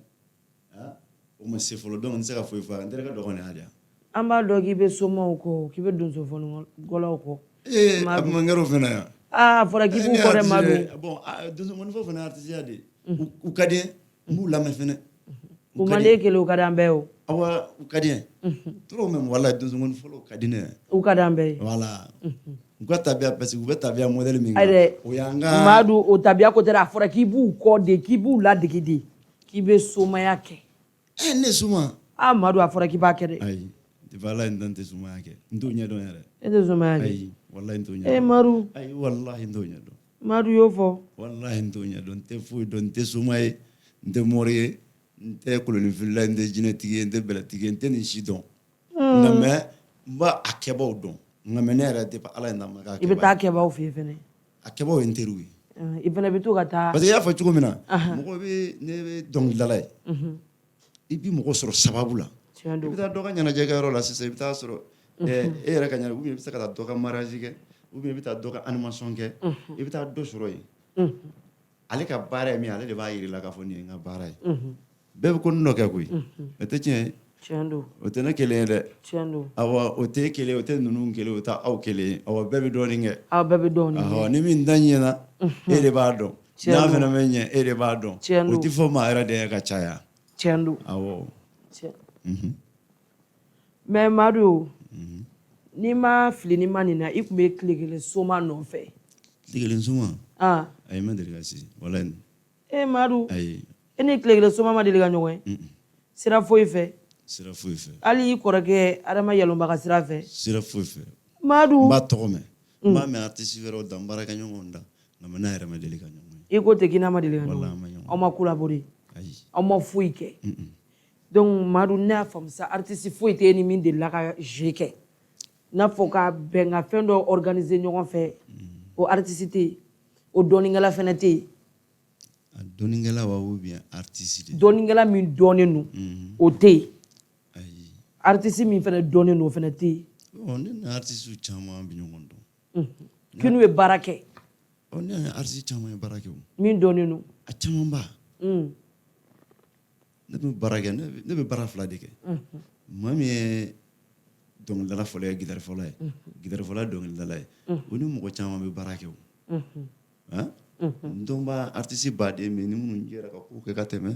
o ma se folo don nse ka foi fa ntere ka do ko ne adia amba do ki be somo ko ki be don so folo gola ko ma ngaro fena ya fora ki bu ko re madu bon don mon fo fena artisia de u kadien mu la me fena u mande ke lo kadambe o awa u kadien trop même wala don mon folo kadine u kadambe voilà ngwa tabia parce que tabia modèle minga o yanga madu o tabia ko tera fora ki bu ko de ki bu la digidi ki be soma yake ne suma madu afora ki ba kere ai de vala ndante suma yake ndo nya don yare de soma yake ai wallahi ndo nya maru ai wallahi ndo nya don madu yo fo wallahi ndo nya don te fu don te suma e nde mori nte koloni villa nde jinetigi nde belatigi nte ni shidon na me mba akeba odon nga mene yɛrɛ depuis ala ye n da ma k'a i bɛ taa kɛbaw fɛ yen fɛnɛ a kɛbaw ye n teriw ye i fɛnɛ bɛ to ka taa parce que i y'a fɔ cogo min na mɔgɔ bɛ ne bɛ dɔnkilidala ye i bi mɔgɔ sɔrɔ sababu la i bɛ taa dɔ ka ɲɛnajɛ kɛ yɔrɔ la sisan i bɛ taa sɔrɔ e yɛrɛ ka ɲɛnajɛ ou bien i bɛ se ka taa dɔ ka mariage kɛ ou bien i bɛ taa dɔ ka animation kɛ i bɛ taa dɔ sɔrɔ yen ale ka baara ye min ale de b'a yir'i la k'a fɔ nin ye n ka baara ye bɛɛ bɛ ko nin dɔ kɛ koyi o tɛ tiɲɛ ye o tɛ ne kelen ye dɛ awɔ o tɛ e kelen ye o tɛ ninnu kelen ye o tɛ aw kelen ye awɔ bɛɛ bɛ dɔɔnin kɛ aw bɛɛ bɛ dɔɔnin kɛ awɔ ni min da ɲɛna e de b'a dɔn n'a fana bɛ ɲɛ e de b'a dɔn o tɛ fɔ maa yɛrɛ de ye ka caya tiɲɛ don awɔ mais Madu n'i ma fili ni ma nin na i tun bɛ tile kelen soma nɔfɛ tile kelen soma ayi ma deli ka se walayi Madu ayi e ni tile kelen soma ma deli ka ɲɔgɔn ye sira foyi fɛ sira foyi fɛ hali i kɔrɔkɛ Adama Yalɔnba ka sira fɛ sira foyi fɛ Madu n b'a tɔgɔ mɛn n b'a mɛn artiste wɛrɛw da n baarakɛɲɔgɔnw da nka n'a yɛrɛ ma deli ka ɲɔgɔn ye i ko ten k'i n'a ma deli ka ɲɔgɔn ye aw ma collaborer aw ma foyi kɛ donc Madu ne y'a faamu sa artiste foyi tɛ e ni min delila ka jeu kɛ n'a fɔ ka bɛn ka fɛn dɔ organiser ɲɔgɔn fɛ o artiste tɛ yen o dɔnnikɛla fɛnɛ tɛ yen a dɔnnikɛla wa ou bien artiste de dɔnnikɛla min dɔnnen don o tɛ yen artiste min fɛnɛ dɔnnen don o fɛnɛ tɛ yen ne ni artiste caman bɛ ɲɔgɔn dɔn k'i n'u ye baara kɛ ne ni artiste caman ye baara kɛ o min dɔnnen don a caman ba ne bɛ baara kɛ ne bɛ baara fila de kɛ maa min ye dɔnkilidala fɔlɔ ye gitari fɔlɔ ye gitari fɔlɔ ye dɔnkilidala ye o ni mɔgɔ caman bɛ baara kɛ o n dɔn b'a artiste baden bɛ yen ni minnu yɛrɛ ka ko kɛ ka tɛmɛ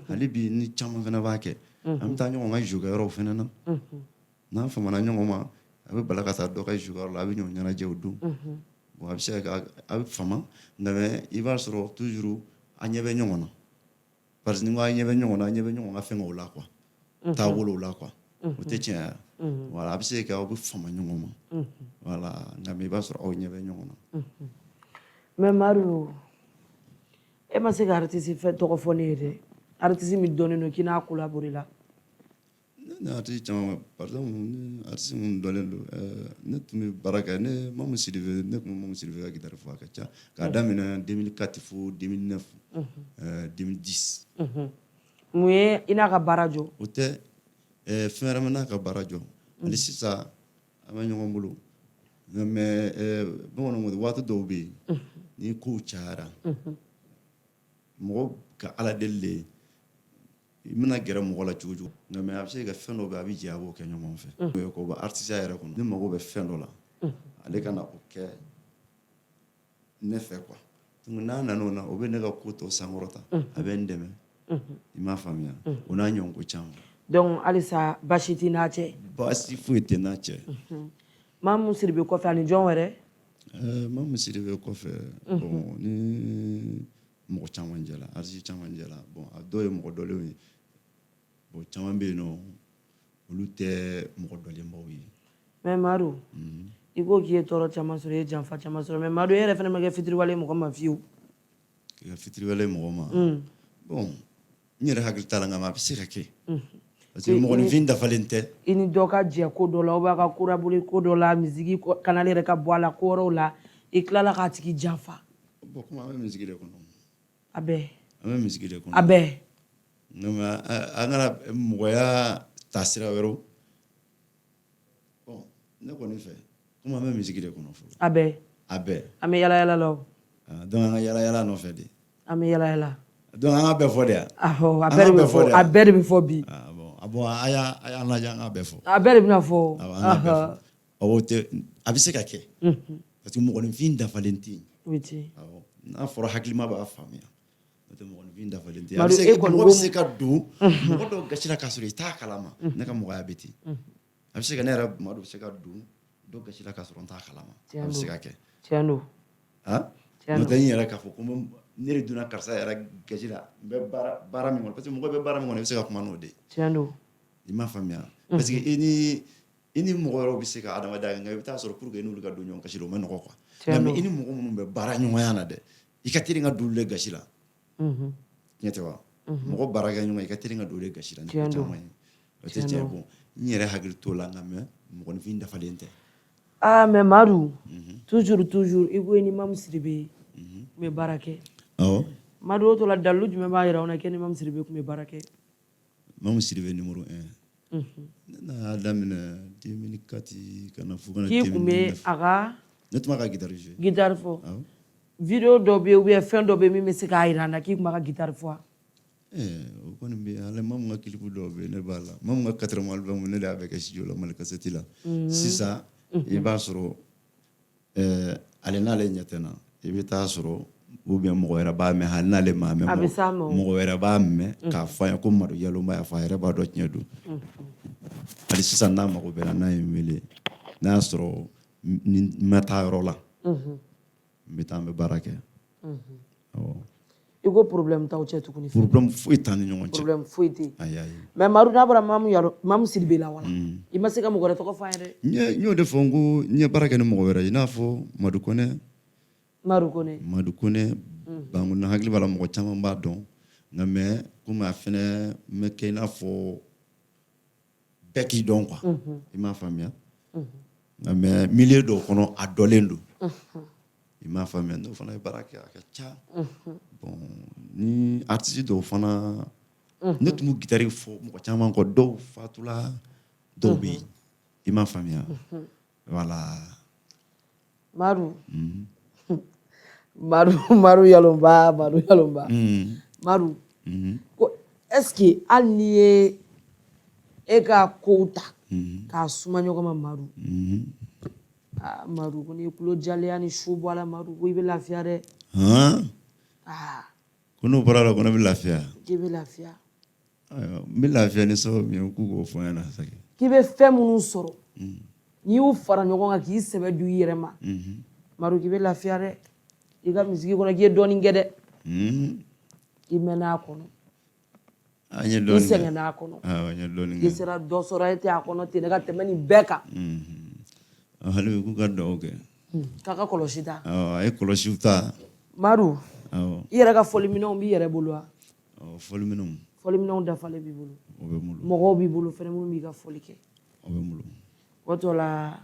hali bi ni caman fana b'a kɛ an bɛ taa ɲɔgɔn ka jeu kɛyɔrɔw fana na n'an famana ɲɔgɔn ma a bɛ bala ka taa dɔ ka jeu kɛyɔrɔ la a bɛ ɲɔgɔn ɲɛnajɛ o don bon a bɛ se ka a bɛ fama nka i b'a sɔrɔ toujours a ɲɛ bɛ ɲɔgɔn na parce que ni ko a ɲɛ bɛ ɲɔgɔn na a ɲɛ bɛ ɲɔgɔn ka fɛnkɛw la quoi taabolow la quoi o tɛ tiɲɛ ye voilà a bɛ se ka aw bɛ fama ɲɔgɔn ma voilà nka i b'a sɔrɔ aw ɲɛ bɛ ɲɔgɔn na mais Madu e ma se ka artiste fɛn tɔgɔ fɔ ne ye dɛ artiste min dɔnnen don k'i n'a collaboré la ne ni artiste caman par exemple ni artiste minnu dɔnnen don ne tun bɛ baara kɛ ne Mamu Sidibe ne tun bɛ Mamu Sidibe ka guitare fɔ a ka ca k'a daminɛ 2004 fo 2009 2010 mun ye i n'a ka baara jɔ o tɛ fɛn wɛrɛ ma n'a ka baara jɔ hali sisan an bɛ ɲɔgɔn bolo mais bamananw ko waati dɔw bɛ yen ni kow cayara mɔgɔ ka ala deli de ye i bɛna gɛrɛ mɔgɔ la cogo cogo nka mais a bɛ se ka fɛn dɔ bɛ a bɛ jɛ a b'o kɛ ɲɔgɔn fɛ ko bɛ artiste yɛrɛ kɔnɔ ni mago bɛ fɛn dɔ la ale ka na o kɛ ne fɛ quoi donc n'a nana o na o bɛ ne ka ko tɔ sankɔrɔta a bɛ n dɛmɛ i m'a faamuya o n'a ɲɔgɔn ko caman donc halisa baasi t'i n'a cɛ baasi foyi tɛ n'a cɛ Mamu Sidibe kɔfɛ ani jɔn wɛrɛ Mamu Sidibe kɔfɛ bon ni mɔgɔ caman jɛla artiste caman jɛla bon a dɔw ye mɔgɔ dɔlenw ye bon caman bɛ yen nɔ olu tɛ mɔgɔ dɔlenbaw ye mais Madu i ko k'i ye tɔɔrɔ caman sɔrɔ i ye janfa caman sɔrɔ mais Madu e yɛrɛ fɛnɛ ma kɛ fitiriwale mɔgɔ ma fiyewu k'i ka fitiriwale mɔgɔ ma bon n yɛrɛ hakili t'a la nka a bɛ se ka kɛ parce que mɔgɔninfin dafalen tɛ i ni dɔ ka jɛ ko dɔ la ou bien a ka collaborer ko dɔ la musique kanali yɛrɛ ka bɔ a la ko wɛrɛw la i tilala k'a tigi janfa bon comme an bɛ musique de kɔnɔ a bɛɛ an bɛ musique de kɔnɔ a bɛɛ nka an kana mɔgɔya taasira wɛrɛw bon ne kɔni fɛ comme an bɛ musique de kɔnɔ fɔlɔ a bɛɛ an bɛ yala yala la o donc an ka yala yala nɔfɛ de an bɛ yala yala donc an ka bɛɛ fɔ de yan a bɛɛ de bɛ fɔ a bɛɛ de bɛ fɔ bi bon a y'an lajɛ an ka bɛɛ fɔ a bɛɛ de bɛna fɔ an ka bɛɛ fɔ o tɛ a bɛ se ka kɛ parce que mɔgɔninfin dafalen tɛ yen n'a fɔra hakilima b'a faamuya n'o tɛ mɔgɔninfin dafalen tɛ yen mɔgɔ bɛ se ka don mɔgɔ dɔw gasi la k'a sɔrɔ i t'a kalama ne ka mɔgɔya bɛ ten a bɛ se ka ne yɛrɛ maa dɔ bɛ se ka don dɔw gasi la k'a sɔrɔ n t'a kalama a bɛ se ka kɛ tiɲɛ don n'o tɛ n yɛrɛ k'a fɔ ko ne de donna karisa yɛrɛ gasi la n bɛ baara min kɔnɔ parce que mɔgɔ bɛ baara min kɔnɔ i bɛ se ka kuma n'o de ye tiɲɛ don i m'a faamuya parce que i ni mɔgɔ wɛrɛw bɛ se ka adamadenya kɛ nka i bɛ taa sɔrɔ pour que i n'olu ka don ɲɔgɔn gasi la o ma nɔgɔ quoi nka mais i ni mɔgɔ minnu bɛ baara ɲɔgɔnya na dɛ i ka teli ka don olu de gasi la tiɲɛ tɛ wa mɔgɔ baarakɛ ɲɔgɔn i ka teli ka don olu de gasi la ni ko caman ye o tɛ tiɲɛ bon n yɛrɛ hakili t'o la nka mais mɔgɔninfin dafalen tɛ Ah, mais Madou, toujours, il faut une maman siribé, mais baraké. Oh. Madou, tu l'as dalou, tu me vas y rendre, qu'une maman siribé, mais baraké. Maman siribé numéro 1. Na damina 2004 kana fugana qui kume aga netuma ka guitare jouer guitare fo vidéo do be ou bien fin do be mi me se ka irana qui kuma ka guitare fo o koni be ale mam nga clip do be ne bala mam nga 4 album ne da avec studio la mal cassette la sisa e ba soro ale na le nyatena e be ta soro ou bien mo era ba me hal na le ma me mo era ba me ka fa ko maro yalo ma fa era ba do nyadu ali sisa na ma ko be na yimele na soro ni mata rola me tambe barake iko problème taw chetu kuni problème foi tan ni ngon problème foi ti ay mais maru na bara mamu yaro mamu silbe la wala imasika mo gore to ko faare nyo de fongo ni barake no mo wera ina fo madukone bangu na hagli bala mo chama ba don na me kuma fene me kena fo beki don quoi ima famia na me milieu do kono adolendo ima famia no fana baraka cha bon ni artiste do fana net mu guitare fo mo chama ko do fatula do bi ima famia voilà Maru yalomba Maru ko est-ce que allié e ka kota ka suma nyogo ma Maru Maru ko ni kulo jale ani shubo ala Maru ko ibe lafia de kono parala kono be lafia ki be lafia be lafia ni so mi ku go fo na sake ki be fem nu soro ni u fara nyogo nga ki sebe du yirema Maru ki be lafia de iga misiki kono ki doni ngede imena kono anya doni isengena kono anya doni ngede sera dosora ete akono te daga temeni beka halu ku gaddo oke kaka koloshida ay koloshita Maru yere ka foli minonw bi yere bolo foli minonw da fale bi bolo o be mulo mogo bi bolo fere mun bi ka foli ke o be mulo wotola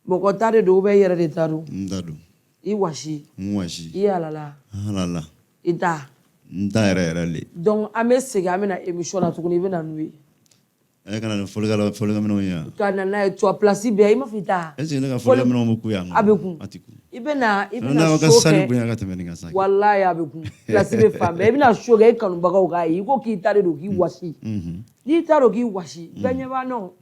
mogo tare do be yere de taru ndadu I washi I alala ita ndare le donc ame sega amena émission na tukuni bena nuit kana no folga mino ya kana na to place be ima fita ese ne ka folga mino mu kuya abeku atiku ibena na ka sali bunya ka temeni nga saki wallahi abeku place be fambe ibena shoga e kanu bagaw ga yi ko ki tare do ki washi ni taro ki washi benye ba no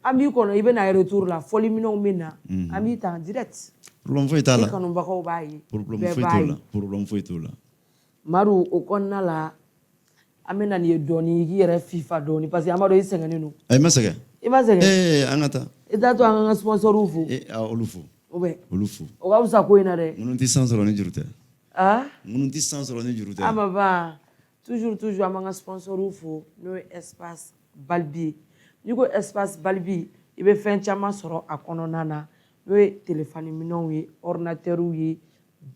ami kono ibena retour la foli mino mena ami ta direct problem foi tala kanu bagaw ba yi problem foi tola Maru okonna la amena ni doni yere FIFA doni parce que amado isengane no ay masaka ibazenge angata ita to anga sponsor ufu olufu obe olufu o ga usa ko ina de munun ti sansoro ni jurute munun ti sansoro ni jurute amaba toujours amanga sponsor ufu no espace balbi niko espace balbi ibe fen chama soro akono nana no téléphone minon wi ordinateur wi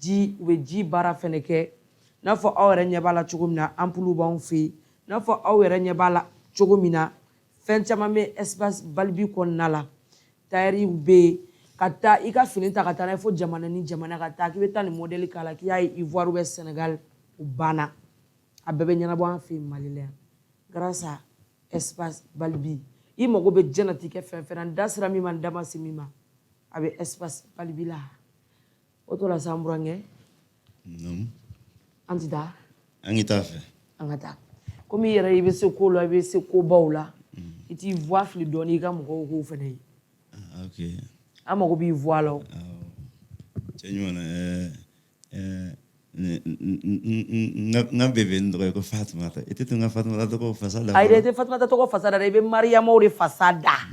ji bara feneke n'a fɔ aw yɛrɛ ɲɛ b'a la cogo min na ampoule b'anw fɛ yen n'a fɔ aw yɛrɛ ɲɛ b'a la cogo min na fɛn caman bɛ espace balbi kɔnɔna la tailleur bɛ yen ka taa i ka fini ta ka taa n'a ye fo jamana ni jamana ka taa k'i bɛ taa nin modèle k'a la k'i y'a ye Ivoire ou Sénégal u banna a bɛɛ bɛ ɲɛnabɔ an fɛ yen Mali la yan grâce à espace balbi i mago bɛ diɲɛlatigɛ fɛn fɛn na n da sera min ma n da ma se min ma a bɛ espace balbi la o to la sa n burankɛ antida angita fe angata komi yere ibe se ko lo ibe se ko bawla iti voix fli doni ga mo ko fene okay ama ko bi voix lo chenyona nga bebe ndo ko Fatma ta ite tunga Fatma ta ko fasada ay de Fatma ta ko fasada ibe Mariama o de fasada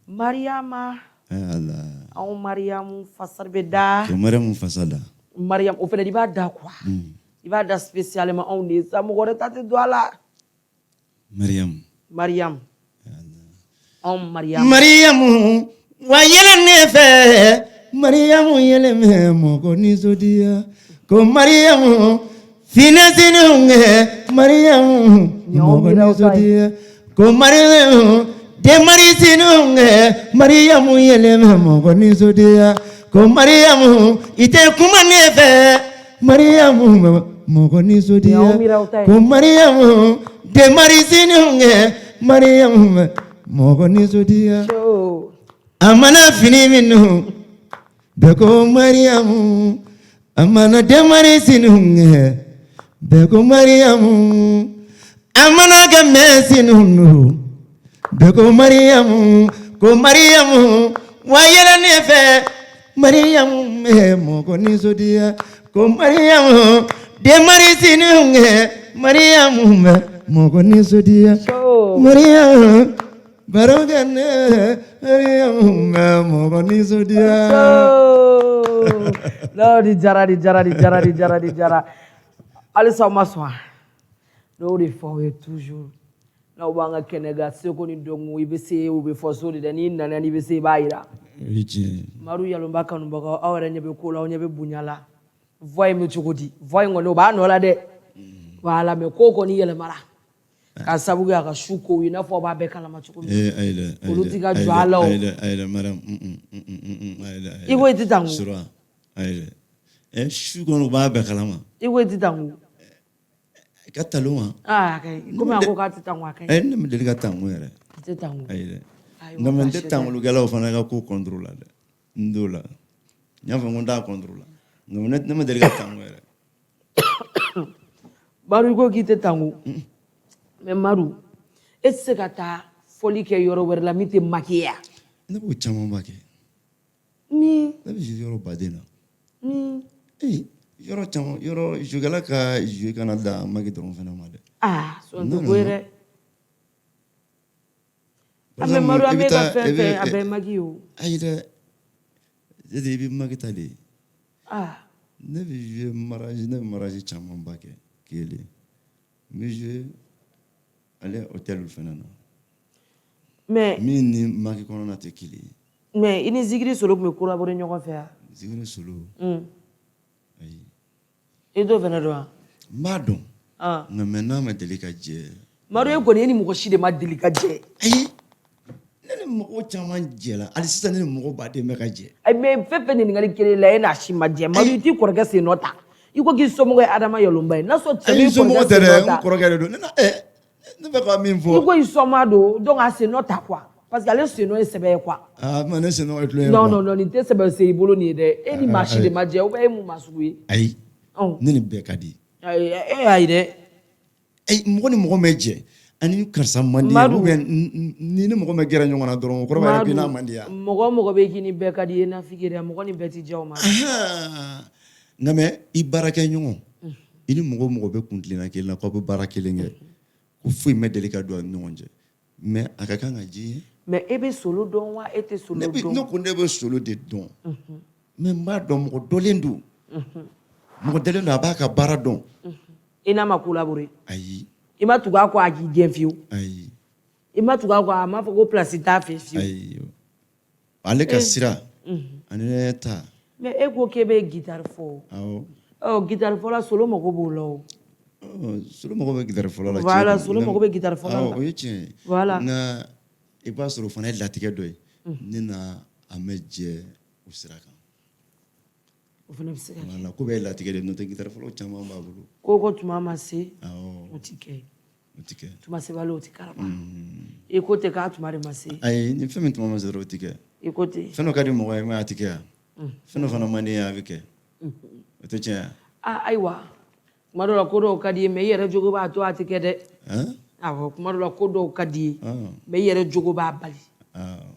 Mariama ala au Mariam fasar beda ko Mariam fasada Mariam o fene di ba da quoi il va da spécialement on est ça mo gore tati doala Mariam wa yele nefe Mariam yele me mo ko ni zodia ko Mariam finazine unge Mariam mo ko ni zodia ko Mariam Demarisinu Mariamu yeleme mogo nisodia ko Mariamu ite kuma nefe Mariamu mogo nisodia ko Mariamu demarisinu Mariamu mogo nisodia amana fini minu beko Mariamu amana demarisinu beko Mariamu amana gamesinu beko Mariamu ko Mariamu wayela nefe Mariamu me mogo nisodia ko Mariamu demarisinu Mariamu me mogo nisodia Mariamu barogane Mariamu me mogo nisodia no di jara alisa maswa no di for toujours na ubanga kenega seko ni dongo ibese ube fosori da ni nana ni bese bayira maru ya lombaka numbaka awara nyebe kula onyebe bunyala voye mchukudi voye ngono ba no la de wala me koko ni yele mara ka sabu ga ka shuko wi na fo ba be kala machukudi aile politika jwalo aile madam iwe titangu sura aile shuko no ba be kala ma iwe titangu kataluma okay kuma ko ka titangu akai ne me deliga tangu ere titangu aile ngam nte tangu lugala ofana ga ko contrôle la ndola nyafa ngonda contrôle ngam ne me deliga tangu ere baru ko kite tangu me maru ese kata foli ke yoro wer la mite makia ne bo chama mbake mi ne bi yoro badena yoro chama yoro jugala ka jouer Canada magi don fena made so ndo kwere ame maru ame ka fefe abe magi o aida de bi magi tali ne bi jouer mariage chama mbake kele mais je aller hôtel fena no mais ni magi kono na tekili mais ini zigiri solo me collaborer ñoko fe zigiri solo ay edo fena do madon na mena ma delika je maru e ko ni mo shide ma delika je ay ne mo chama je la ali sisa ne mo ba de me ka je ay me fefe ni ngali kele la ena shi ma je maru ti ko ga se nota iko ki somo ga adama yolomba na so temi ko ga se nota ko ga do na ne be ko mi fo iko isoma do donc a se nota quoi parce que aller se no sebe quoi mais ne se no et non ni te sebe se ibolo ni de eni machine ma je o be mu masuwe ay ne be kadi ay de ay mo ni mo me je ani karsa mandi ou bien ni ne mo me gera nyona doron ko ba bi na mandi ya mo be kini be kadi na fikira mo ni beti jawma ngame i baraka nyongo ini mo be kuntlina kelna ko be baraka lenge ko fu me delika do nyonje mais akaka ngaji mais ebe solo don wa ete solo don non ko ne be solo de don mais ma don mo dolendu mo dolendu abaka bara don ina ma collaborer ayi ima tuga ko aji genfiu ayi ima tuga ko ma fa ko place ta fe fiu ayi ale ka sira ane ta mais e ko kebe guitar fo guitar fo la solo mo ko bolo solo mo be guitar fo la voilà solo mo be guitar fo la voilà na e ba solo fana latige do ni na ameje usiraka o fana bisaka wala ko be latige de no te guitar fo lo chama ba bulu ko tuma mase otike tuma se balo otikaraba e ko te ka tuma re mase ay ni femi tuma mase otike e ko te feno ka di mo ma atike feno fana mani ya vike to tia aiwa kumado la kodo kadi me yere jogo ba to atike de kumado la kodo kadi me yere jogo ba bali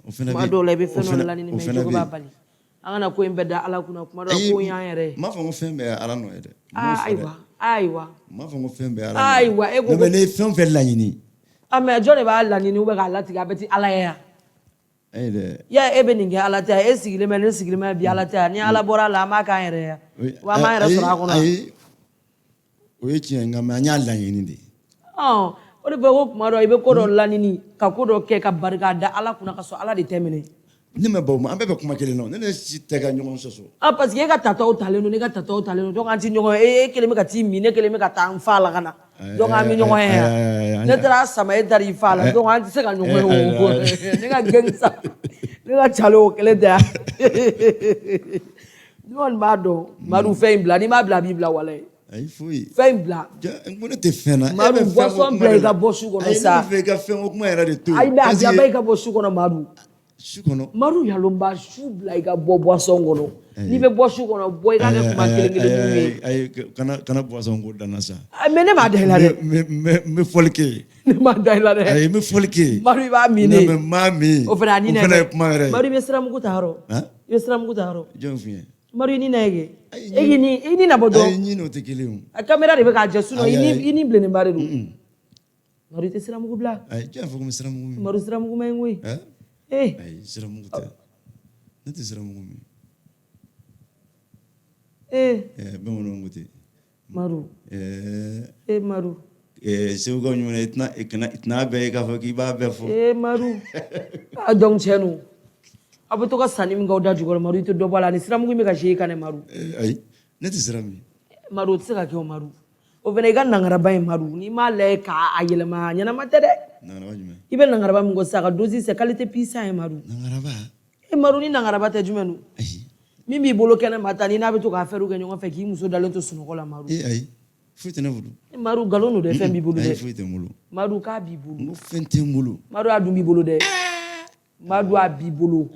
o fena bi kumado la be feno la ni me jogo ba bali angana ko embeda ala kuna kumado ko yanyere ma fa mo fembe ala no ede aiwa ma fa mo fembe ala aiwa e go le fembe la nyini ame jone ba la nyini ube ga latiga beti ala ya ya ebe ninge ala ta esigile me bi ala ta ni ala bora la ma ka yere ya wa ma yere sura ko na oye nga ma nya la nyini de o de be ko kumado ibe ko do la nyini ka ko do ke ka barika da ala kuna ka so ala de temene ne me bo ma ambe be kuma kele no ne si tega nyongo soso parce que ka tata o taleno ne ka tata o taleno donc anti nyongo kele me ka ti mi ne kele me ka ta mfala kana donc an bɛ ɲɔgɔn ye yan ne taara sama e taara i fa la donc an tɛ se ka ɲɔgɔn ye o ne ka gɛn sa ne ka calo o kelen tɛ yan ne kɔni b'a dɔn Madu fɛn in bila n'i m'a bila a b'i bila walayi ayi foyi fɛn in bila ko ne tɛ fɛn na Madu boisson bila i ka bɔ su kɔnɔ sa ayi ne bɛ fɛ i ka fɛn ko kuma yɛrɛ de to ayi mais a jaba i ka bɔ su kɔnɔ Madu su kɔnɔ Madu yalonba su bila i ka bɔ boisson kɔnɔ n'i bɛ bɔ su kɔnɔ bɔ i ka kɛ kuma kelen kelen ye ayi kana boisson ko danna sa mais ne m'a da i la dɛ n bɛ fɔli kɛ ne m'a da i la dɛ ayi n bɛ fɔli kɛ Madu i b'a min ne mais n m'a min o fana a ni na ye kuma yɛrɛ Madu i bɛ siramugu ta yɔrɔ i bɛ siramugu ta yɔrɔ jɔn f'i ye Madu i ni na ye kɛ i ni na bɔ dɔn ayi ɲin o tɛ kelen o a caméra de bɛ k'a jɛ sinon i ni bilennenba de don Madu i tɛ siramugu bila ayi jɔn fɔ ko n bɛ siramugu min Madu siramugu ma ɲi koyi ayi siramugu tɛ ne tɛ siramugu min bamananw ko ten Madu Madu segukaw ɲuman i tɛna bɛɛ ye k'a fɔ k'i b'a bɛɛ fɔ Madu a donc tiɲɛ a bɛ to ka sanni min k'aw da jukɔrɔ Madu i tɛ dɔ bɔ a la ni siramugu bɛ ka se i kan dɛ Madu ayi ne tɛ sira min Madu o tɛ se ka kɛ o Madu o fana i ka nangaraba in Madu n'i m'a lajɛ k'a yɛlɛma ɲɛnama tɛ dɛ nangaraba jumɛn i bɛ nangaraba min ko sisan ka dosi c'est qualité puissant ye Madu nangaraba Madu ni nangaraba tɛ jumɛn don ayi min b'i bolo kɛnɛma ta ni n'a bɛ to k'a fɛrɛw kɛ ɲɔgɔn fɛ k'i muso dalen to sunɔgɔ la Madu ayi foyi tɛ ne bolo Madu nkalon don dɛ fɛn b'i bolo dɛ ayi foyi tɛ n bolo Madu k'a b'i bolo n ko fɛn tɛ n bolo Madu a dun b'i bolo dɛ Madu a b'i bolo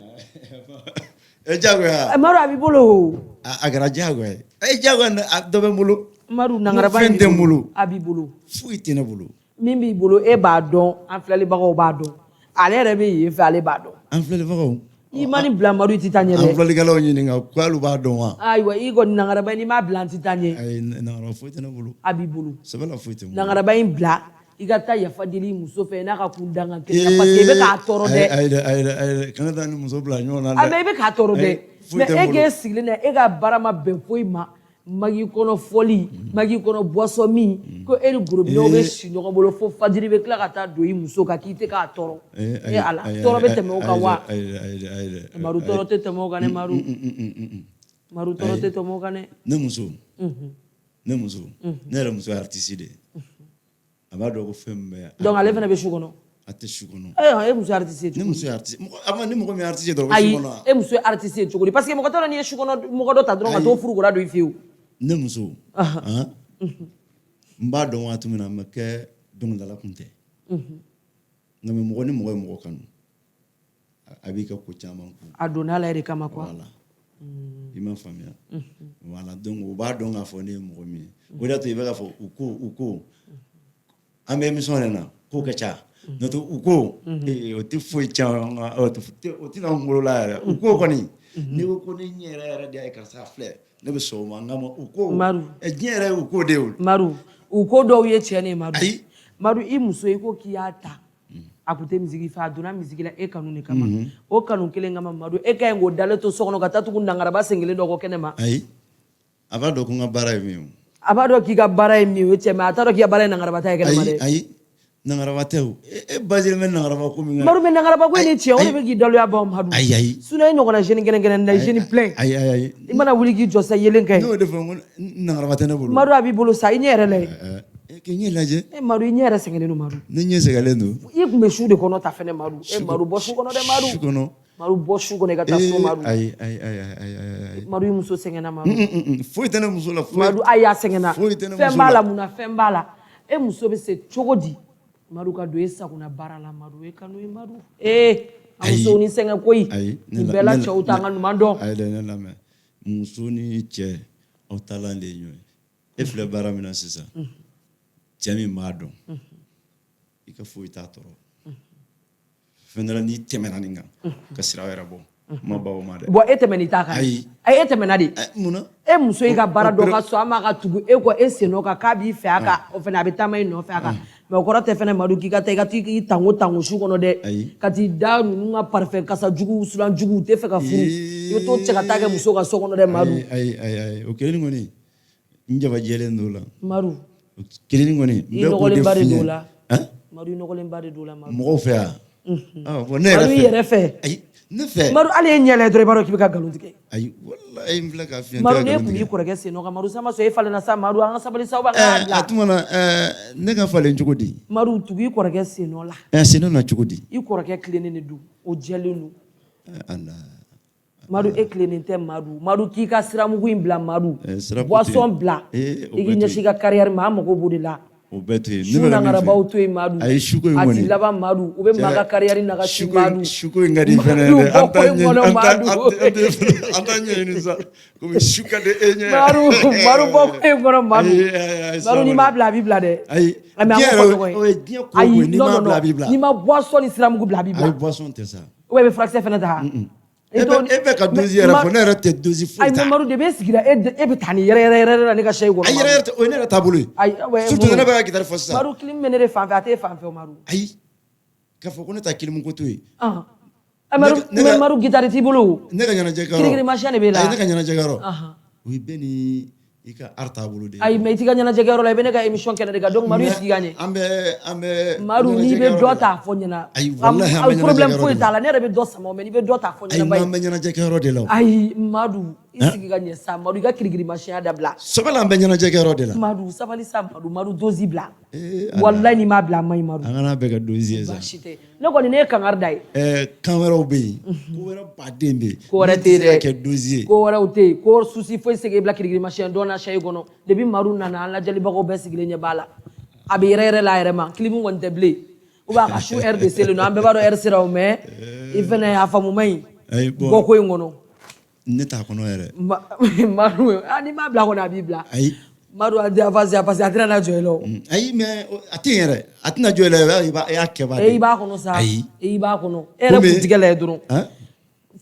jagoya Madu a b'i bolo o a kɛra jagoya ye jagoya dɔ bɛ n bolo Madu nangaraba fɛn tɛ n bolo a b'i bolo foyi tɛ ne bolo min b'i bolo e b'a dɔn an filɛlibagaw b'a dɔn ale yɛrɛ bɛ yen fɛ ale b'a dɔn an filɛlibagaw i ma nin bila Madu i tɛ taa ɲɛ dɛ an filɛlikɛlaw ɲininka ko hali u b'a dɔn wa ayiwa i kɔni nangaraba in n'i m'a bila an tɛ taa ɲɛ ayi nangaraba foyi tɛ ne bolo a b'i bolo sɛbɛla foyi tɛ n bolo nangaraba in bila i ka taa yafa deli i muso fɛ n'a ka kun dangan kelen na parce que i bɛ k'a tɔɔrɔ dɛ ayi dɛ kana taa ni muso bila ɲɔgɔn na dɛ mais i bɛ k'a tɔɔrɔ dɛ mais e k'e sigilen na e ka baara ma bɛn foyi ma magi kɔnɔ fɔli magi kɔnɔ boisson min ko e ni gorobinɛw bɛ si ɲɔgɔn bolo fo fajiri bɛ tila ka taa don i muso kan k'i tɛ k'a tɔɔrɔ ala tɔɔrɔ bɛ tɛmɛ o kan wa Madu tɔɔrɔ tɛ tɛmɛ o kan dɛ Madu Madu tɔɔrɔ tɛ tɛmɛ o kan dɛ ne muso ne yɛrɛ muso ye artiste de ye a b'a dɔn ko fɛn min bɛ yan donc ale fana bɛ su kɔnɔ a tɛ su kɔnɔ e muso ye artiste ye ne muso ye artiste ni mɔgɔ min ye artiste ye dɔrɔn o bɛ su ayi kɔnɔ e muso ye artiste ye cogo di parce que mɔgɔ t'a dɔn n'i ye su kɔnɔ mɔgɔ dɔ ta dɔrɔn ka t'o furu kora don i fɛ yen ne muso n b'a dɔn waati min na n bɛ kɛ dɔnkilidala kun tɛ nka mɔgɔ ni mɔgɔ ye mɔgɔ kanu a b'i ka ko caman kun a donna ala yɛrɛ kama quoi voilà i m'a faamuya voilà donc o b'a dɔn k'a fɔ ne ye mɔgɔ min ye o de y'a to i bɛ k'a fɔ u ko an bɛ émission yɛrɛ na ko ka ca n'o tɛ u ko o tɛ foyi caman o tɛna n kunkolo la yɛrɛ u ko kɔni n'i ko ko ne ɲɛ yɛrɛ de y'a ye karisa filɛ ne bɛ sɔn o ma nka u ko diɲɛ yɛrɛ ye u ko de ye o Madu u ko dɔw ye tiɲɛ de ye Madu ayi Madu i muso i ko k'i y'a ta a kun tɛ misigi fɛ a donna misigi la e kanu de kama o kanu kelen kama Madu e ka ɲi k'o dalen to so kɔnɔ ka taa tugu nangaraba sen kelen dɔ kɔ kɛnɛ ma ayi a b'a dɔn ko n ka baara ye min ye o a b'a dɔn k'i ka baara ye min ye o ye cɛ mais a t'a dɔn k'i ka baara ye nangaraba ta ye kɛnɛ ma dɛ ayi nangaraba tɛ o e basilen bɛ nangaraba ko min kan Madu mais nangaraba ko in ye tiɲɛ o de bɛ k'i daloya ban Madu ayi sinon e ɲɔgɔnna jeune kɛnɛkɛnɛ na jeune plein ayi i mana wuli k'i jɔ sa yelen kɛ ne y'o de fɔ n ko nangaraba tɛ ne bolo Madu a b'i bolo sa i ɲɛ yɛrɛ lajɛ k'i ɲɛ lajɛ Madu i ɲɛ yɛrɛ sɛgɛnnen don Madu ne ɲɛ sɛgɛnnen don i tun bɛ su de kɔnɔ ta fɛnɛ Madu Madu bɔ su kɔnɔ dɛ Madu su kɔnɔ Madu bɔ su kɔnɔ i ka taa so Madu ayi Madu i muso sɛgɛnna Madu foyi tɛ ne muso la Madu a y'a sɛgɛnna foyi tɛ ne muso la fɛn b'a la mun na fɛn b'a la e muso bɛ se cogo di Madu ka don e sagona baara la Madu e kanu ye Madu a musow ni sɛgɛn koyi nin bɛɛ la cɛw t'an ka ɲuman dɔn ayi dɛ ne lamɛn muso ni cɛ aw taalan de ye ɲɔgɔn ye e filɛ baara min na sisan cɛ min b'a dɔn i ka foyi t'a tɔɔrɔ fɛn dɔ la n'i tɛmɛna nin kan ka sira wɛrɛ bɔ ma ba o ma dɛ bon e tɛmɛn'i ta kan ayi e tɛmɛna de munna e muso y'i ka baara dɔn ka sɔn a ma ka tugu e kɔ e sen nɔ kan k'a b'i fɛ a kan o fɛnɛ a bɛ taama i nɔfɛ a kan mais o kɔrɔ tɛ fɛnɛ Madu k'i ka taa i ka t'i tango su kɔnɔ dɛ ka t'i da ninnu ka parfum kasa jugu sulan jugu u tɛ fɛ ka furu i bɛ to cɛ ka taa kɛ muso ka so kɔnɔ dɛ Madu ayi o kelen kɔni n jaba jɛlen don la Madu kelen kɔni i nɔgɔlenba de don la Madu i nɔgɔlenba de don la Madu mɔgɔw fɛ yan Madu i yɛrɛ fɛ ne fɛ Maru ale ye ɲɛlɛ dɔrɔn i b'a dɔn k'i bɛ ka nkalon tigɛ ayi wallahi n filɛ ka fiɲɛ Maru ne kun b'i kɔrɔkɛ sen nɔ kan Maru sama sɔn e falenna sa Maru an ka sabali sa b'an ka bila a tuma na ne ka falen cogo di Maru tugu i kɔrɔkɛ sen nɔ la sen nɔ na cogo di i kɔrɔkɛ tilennen de don o jɛlen don Allah Maru e tilennen tɛ Maru k'i ka siramugu in bila Maru siramugu boisson bila i k'i ɲɛsin i ka carrière ma an mago b'o de la o bɛɛ to yen su nangarabaw to yen Maru ayi suko in a kɔni ti laban Maru u bɛ maa ka carrière nagasi Maru suko in ka di fɛnɛ dɛ an t'a ɲɛɲini sa komi su ka di e ɲɛ Maru bɔ ko in kɔnɔ Maru n'i m'a bila a b'i bila dɛ ayi diɲɛ ko n'i m'a bila a b'i bila n'i ma boisson ni siramugu bila a b'i bila ayi boisson tɛ sa ou bien i bɛ furakisɛ fɛnɛ ta e bɛ ka dosi yɛrɛ fɔ ne yɛrɛ tɛ dosi foyi ta ayi Maru de bɛ sigira e bɛ taa ni yɛrɛ la ne ka sɛyi kɔnɔ a yɛrɛ tɛ o ye ne yɛrɛ taabolo ye surtout ne bɛ ka guitare fɔ sisan Maru kilim bɛ ne de fan fɛ a t'e fan fɛ Maru ayi k'a fɔ ko ne ta kilim ko to yen Maru guitare t'i bolo ne ka ɲɛnajɛ kɛyɔrɔ kirikirimasiyɛn de b'e la ayi ne ka ɲɛnajɛ kɛyɔrɔ o ye bɛɛ ni i ka art taabolo de ye ayi mais i t'i ka ɲɛnajɛ kɛyɔrɔ la i bɛ ne ka émission kɛnɛ de kan donc Maru i sigi ka ɲɛ an bɛ Maru n'i bɛ dɔ ta fɔ ɲɛna ayi wallahi an bɛ ɲɛnajɛ problème kɛyɔrɔ foyi t'a la ne yɛrɛ bɛ dɔ sama mais n'i bɛ dɔ ta fɔ ɲɛna ayi an bɛ ɲɛnajɛ kɛyɔrɔ de la ayi Maru i sigi ka ɲɛ sa Maru i ka kirikirimasiyɛnya dabila sabali an bɛ ɲɛnajɛ kɛyɔrɔ de la Maru sabali sa Maru dosi bila wallahi n'i m'a bila a man ɲi Maru an kana bɛɛ ka dosi ye sa baasi tɛ ne kɔni ne ye kangari da ye kan wɛrɛw bɛ yen ko wɛrɛ baden bɛ yen ko wɛrɛ tɛ yen dɛ kɛ dosi ye ko wɛrɛw tɛ yen ko souci foyi tɛ se k'e bila kirikirimasiyɛn dɔn na sɛyi kɔnɔ depuis Maru nana an lajɛlibagaw bɛɛ sigilen ɲɛ b'a la a bɛ yɛrɛ la a yɛrɛ ma clip kɔni tɛ bilen ou bien a ka su heure de selen don an bɛɛ b'a dɔn heure sera o mais i fɛnɛ a faamu man ɲi bɔ ko in kɔnɔ ne t'a kɔnɔ yɛrɛ Maru n'i m'a bila kɔni a b'i bila ayi Maru a avancé parce que a tɛna na jɔ i la o ayi mais a tɛ yen yɛrɛ a tɛna jɔ i la i y'a kɛ ba de i b'a kɔnɔ sa ayi i b'a kɔnɔ e yɛrɛ kuntigɛ lajɛ dɔrɔn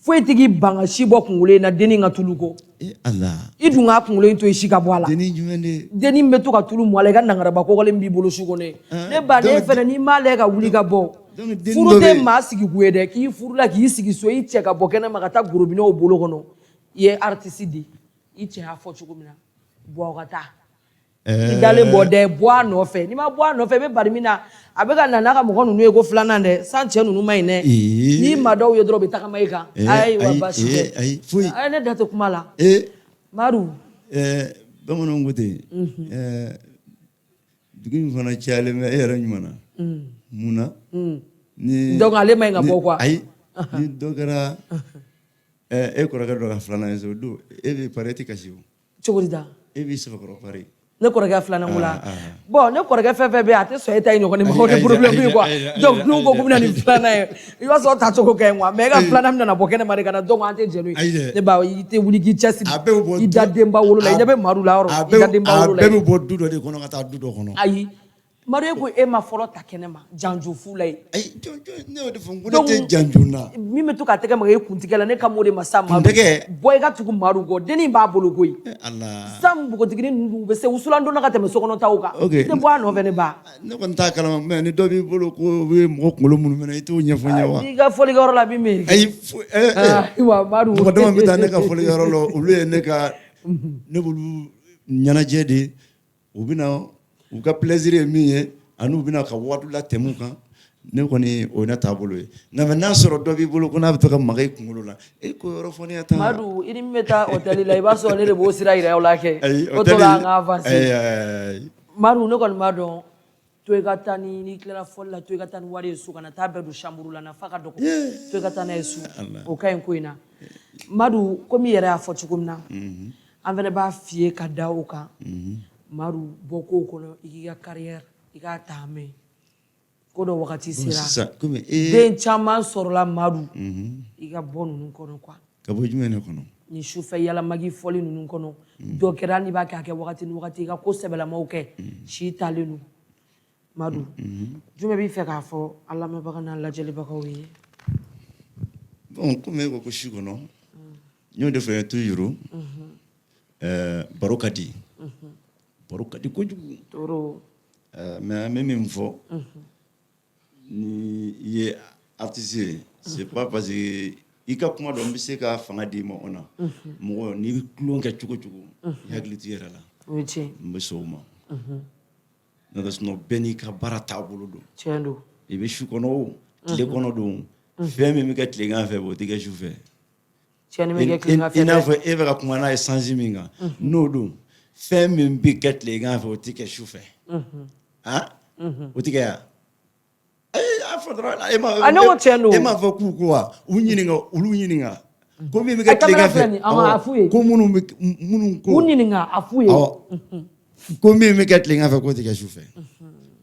foyi tɛ k'i ban ka si bɔ kunkolo in na denni ka tulu kɔ Allah i dun k'a kunkolo in to yen si ka bɔ a la denni jumɛn de denni bɛ to ka tulu mɔ a la i ka nangaraba kɔgɔlen b'i bolo su kɔnɔ ne ba ne fɛnɛ n'i m'a lajɛ ka wuli ka bɔ furu tɛ maa sigi kun ye dɛ k'i furula k'i sigi so i cɛ ka bɔ kɛnɛma ka taa gorobinɛw bolo kɔnɔ i ye artiste de i cɛ y'a fɔ cogo min na bɔ ka taa i dalen bɔ dɛ bɔ a nɔfɛ n'i ma bɔ a nɔfɛ i bɛ bari min na a bɛ ka na n'a ka mɔgɔ ninnu ye ko filanan dɛ san cɛ ninnu ma ɲi dɛ n'i ma dɔw ye dɔrɔn u bɛ tagama i kan ayiwa baasi tɛ ayi ne da tɛ kuma la Maru bamananw ko ten dugu in fana cayalen bɛ e yɛrɛ ɲuman na mun na ni donc ale ma ɲi ka bɔ quoi ayi ni dɔ kɛra e kɔrɔkɛ dɔ ka filanan ye so don e bɛ pari e tɛ kasi o cogo di ta e b'i sɛbɛkɔrɔ pari ne kɔrɔkɛ filanan ko la bon ne kɔrɔkɛ fɛn fɛn bɛ yen a tɛ sɔn e ta ye ɲɔgɔn ma o tɛ problème ye quoi donc n'u ko k'u bɛna nin filanan ye i b'a sɔrɔ tacogo ka ɲi quoi mais e ka filanan bɛna bɔ kɛnɛma de ka na donc an tɛ jɛn n'o ye ne ba i tɛ wuli k'i cɛsiri i da denba wolo la i ɲɛ bɛ Maru la yɔrɔ i da denba wolo la a bɛɛ bɛ bɔ du dɔ de kɔnɔ ka taa du dɔ kɔnɔ ayi Maru e ko e ma fɔlɔ ta kɛnɛma janjo fu la ye ayi ne y'o de fɔ n ko ne tɛ janjo na min bɛ to k'a tɛgɛ maga e kuntigɛ la ne ka m'o de ma sa Maru kuntɛgɛ bɔ i ka tugu Maru kɔ denni b'a bolo koyi Allah san npogotiginin ninnu u bɛ se wusulan donna ka tɛmɛ sokɔnɔ taw kan ne bɔ a nɔfɛ ne ba ne kɔni t'a kalama mais ni dɔ b'i bolo ko u bɛ mɔgɔ kunkolo minnu minɛ i t'o ɲɛfɔ n ye wa i ka fɔlikɛyɔrɔ la min bɛ ayi wa Maru mɔgɔ dama bɛ taa ne ka fɔlikɛyɔrɔ la olu ye ne ka ne b'olu ɲɛnajɛ de u bɛ na u ka plaisir ye min ye ani u bɛna ka waati la tɛmɛ u kan ne kɔni o ye ne taabolo ye nka n'a sɔrɔ dɔ b'i bolo ko n'a bɛ to ka maga i kunkolo la e ko yɔrɔ fɔ ne ya taa Maru i ni min bɛ taa hôtel la i b'a sɔrɔ ne de b'o sira yira aw la kɛ o to la an ka avancer Maru ne kɔni b'a dɔn to i ka taa ni n'i tilara fɔli la to i ka taa ni wari ye so ka na taa bɛɛ don chambre la nafa ka dɔgɔ to i ka taa n'a ye so o ka ɲi ko in na Maru komi i yɛrɛ y'a fɔ cogo min na an fɛnɛ b'a f'i ye ka da o kan Maru bɔ kow kɔnɔ i k'i ka carrière i k'a ta mɛn ko dɔ wagati sera den caman sɔrɔla Maru i ka bɔ ninnu kɔnɔ quoi ka bɔ jumɛn de kɔnɔ ni sufɛ yalamagi fɔli ninnu kɔnɔ dɔ kɛra n'i b'a kɛ a kɛ wagati ni wagati i ka ko sɛbɛlamaw kɛ si talen don Maru jumɛn b'i fɛ k'a fɔ an lamɛnbaga n'an lajɛlibagaw ye bon komi e ko ko si kɔnɔ n y'o de fɔ toujours baro ka di kojugu toro mais an bɛ min fɔ ni i ye artiste ye c'est pas parce que i ka kuma dɔn n bɛ se ka fanga di ma o na mɔgɔ n'i bɛ tulon kɛ cogo cogo i hakili t'i yɛrɛ la o ye tiɲɛ n bɛ sɔn o ma n'o tɛ sinon bɛɛ n'i ka baara taabolo don tiɲɛ don i bɛ su kɔnɔ o tile kɔnɔ don fɛn min bɛ kɛ tilegan fɛ o tɛ kɛ su fɛ. Tiɲɛni bɛ kɛ tilegan fɛ. I n'a fɔ e bɛ ka kuma n'a ye sanji min kan n'o don fɛn min bɛ kɛ tilegan fɛ o tɛ kɛ su fɛ. O tɛ kɛ yan. A fɔ dɔrɔn e m'a fɔ k'u ko wa olu ɲininka ko min bɛ kɛ tilegan fɛ ko minnu ko u ɲininka a f'u ye ko min bɛ kɛ tilegan fɛ k'o tɛ kɛ su fɛ.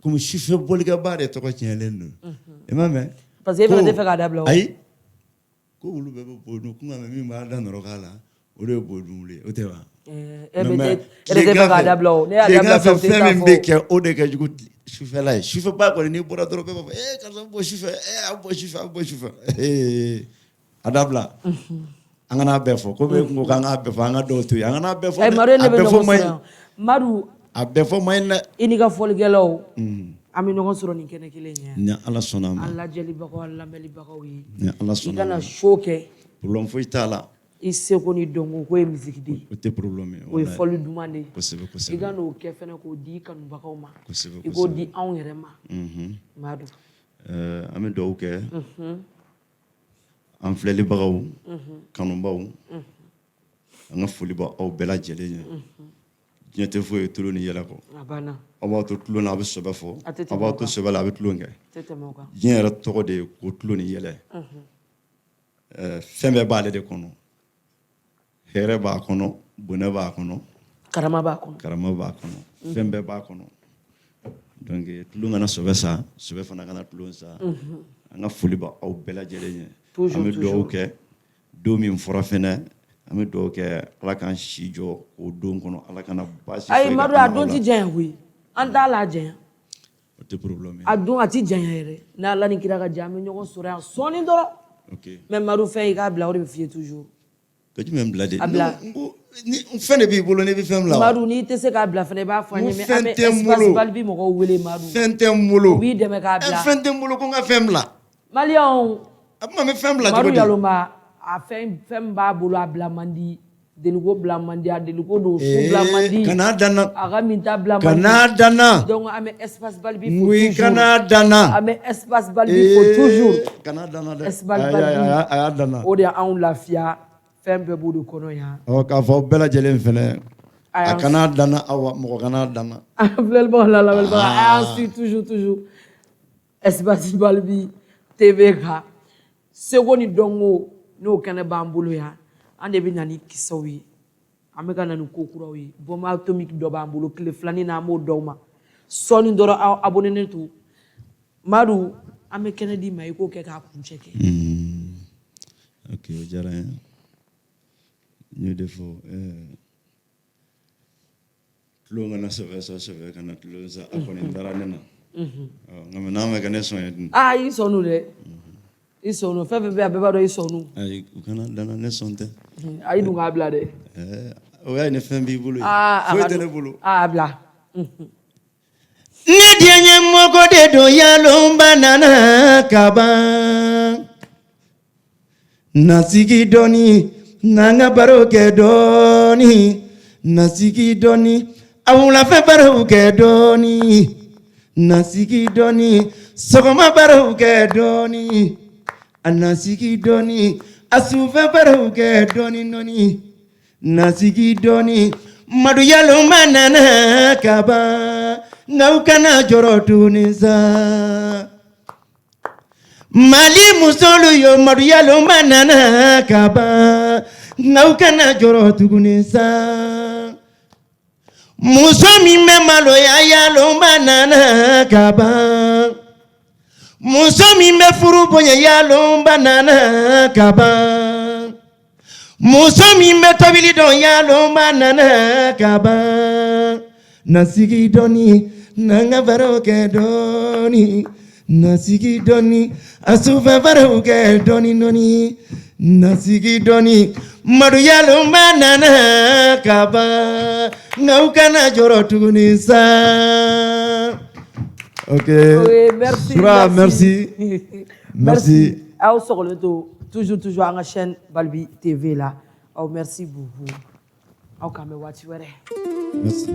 Komi sufɛ bolikɛbaa de tɔgɔ tiɲɛlen don. I m'a mɛn. parce que e fana tɛ fɛ k'a dabila o. ayi ko olu bɛɛ bɛ bo dun kuma mɛn min b'a da nɔrɔ k'a la o de ye bo dun wuli o tɛ wa. e de tɛ fɛ k'a dabila o ne y'a dabila fɛ o tɛ taa fɔ. fɛn min bɛ kɛ o de ka jugu sufɛla ye sufɛba kɔni n'i bɔra dɔrɔn bɛɛ b'a fɔ karisa bɔ sufɛ a bɔ sufɛ a bɔ sufɛ a dabila. An kana bɛɛ fɔ ko bɛ ko k'an ka bɛɛ fɔ an ka dɔw to yen an kana bɛɛ fɔ. Madu ne bɛ ɲɔgɔn sɔrɔ Madu a bɛɛ fɔ man ɲi dɛ. I n'i ka fɔlikɛlaw an bɛ ɲɔgɔn sɔrɔ nin kɛnɛ kelen ye. Ni Ala sɔnna a ma. An lajɛlibagaw an lamɛnibagaw ye. Ni Ala sɔnna a ma. I kana show kɛ. problème foyi t'a la. I seko ni dɔnko k'o ye musique de ye. O tɛ problème ye. O ye fɔli duman de ye. Kosɛbɛ kosɛbɛ. I ka n'o kɛ fɛnɛ k'o di i kanubagaw ma. Kosɛbɛ kosɛbɛ. I k'o di anw yɛrɛ ma. Madu. An bɛ dugawu kɛ. An filɛlibagaw kanubaw an ka foli bɛ aw bɛɛ lajɛlen ye. Diɲɛ tɛ foyi ye tulo ni yɛlɛ kɔ. A banna. Aw b'a to tulo la a bɛ sɛbɛ fɔ. A tɛ tɛmɛ o kan. Aw b'a to sɛbɛ la a bɛ tulo kɛ. A tɛ tɛmɛ o kan. Diɲɛ yɛrɛ tɔgɔ de ye ko tulo ni yɛlɛ. Fɛn bɛɛ b'ale de kɔnɔ. Hɛrɛ b'a kɔnɔ, bonheur b'a kɔnɔ. Karama b'a kɔnɔ. Karama b'a kɔnɔ. Fɛn bɛɛ b'a kɔnɔ. Donc tulo kana sɛbɛ sa, sɛbɛ fana kana tulo sa. An ka foli bɛ aw bɛɛ lajɛlen ye. Toujours an bɛ dugawu kɛ don min fɔra fɛnɛ an bɛ dugawu kɛ Ala k'an si jɔ o don kɔnɔ Ala kana baasi foyi kɛ. Ayi Madu a don tɛ janya koyi an t'a la janya. O tɛ problème ye. A don a tɛ janya yɛrɛ ni Ala ni kira ka jɛ an bɛ ɲɔgɔn sɔrɔ yan sɔɔni dɔrɔn. Ok. Mais Madu fɛn i k'a bila o de bɛ f'i ye toujours. Ka jumɛn bila de? A bila. Fɛn de b'i bolo n'i bɛ fɛn bila. Madu n'i tɛ se k'a bila fɛnɛ i b'a fɔ an ye mais an bɛ Fɛn tɛ n bolo. espace Balibi mɔgɔw wele Madu. Fɛn tɛ n bolo. U b'i dɛmɛ k'a bila. Fɛn tɛ n bolo ko n ka fɛn bila. Maliyɛnw. A kuma n bɛ fɛn bila cogo Madu di? Yalonba a fɛn min b'a bolo a bila man di deliko bila man di a deliko don su bila man di. Kana danna. A ka minta bila man di. Kana danna. Donc an bɛ espace Balibi fo Oui, toujours. kana danna. An bɛ espace Balibi fo toujours. Kana danna dɛ. Espace Balibi. A y'a danna. O de y'anw lafiya fɛn bɛɛ b'o de kɔnɔ yan. K'a fɔ bɛɛ lajɛlen fɛnɛ a kana danna awa mɔgɔ kana danna. Filɛlibagaw la lamɛnibagaw a y'an suit toujours espace Balibi TV kan seko ni dɔnko n'o kɛnɛ b'an bolo yan an de bɛ na ni kisɛw ye an bɛ ka na ni ko kuraw ye bombe atomique dɔ b'an bolo tile filanin na an b'o d'aw ma sɔɔni dɔrɔn aw abonnenen to Madu an bɛ kɛnɛ d'i ma i k'o kɛ k'a kuncɛ kɛ. Ok o diyara n ye n y'o de fɔ tulo kana sɛbɛ kana tulo sa a kɔni dara ne na nka mɛ n'a ma kɛ ne sɔn ye dun. I sɔn dɛ i sɔn fɛn fɛn bɛ a bɛɛ b'a dɔn i sɔn. Ayi u kana danna ne sɔn tɛ. Ayi dun k'a bila dɛ. O y'a ye ni fɛn b'i bolo ye foyi tɛ ne bolo. A bila. Ne diɲɛ ɲɛmɔgɔ de don Yalonba nana ka ban nasigi dɔɔni n'an ka baro kɛ dɔɔni nasigi dɔɔni a wulafɛ barow kɛ dɔɔni nasigi dɔɔni sɔgɔma barow kɛ dɔɔni a nasigi dɔɔni a sufɛ barow kɛ dɔɔni nasigi dɔɔni Madu Yalonba nana ka ban n'aw kana jɔrɔ tuguni sa Mali musolu yo Madu Yalonba nana ka ban n'aw kana jɔrɔ tuguni sa muso min bɛ maloya Yalonba nana ka ban muso min bɛ furu bonya Yalonba nana ka ban muso min bɛ tobili dɔn Yalonba nana ka ban nasigi dɔɔni n'an ka barow kɛ dɔɔni nasigi dɔɔni a sufɛ barow kɛ dɔɔni nasigi dɔɔni Madu Yalonba nana ka ban n'aw kana jɔrɔ tuguni sa. Ok. Merci. Aw sɔgɔlen to toujours an ka chaîne Balibi TV la aw merci beaucoup aw k'an bɛ waati wɛrɛ. Merci.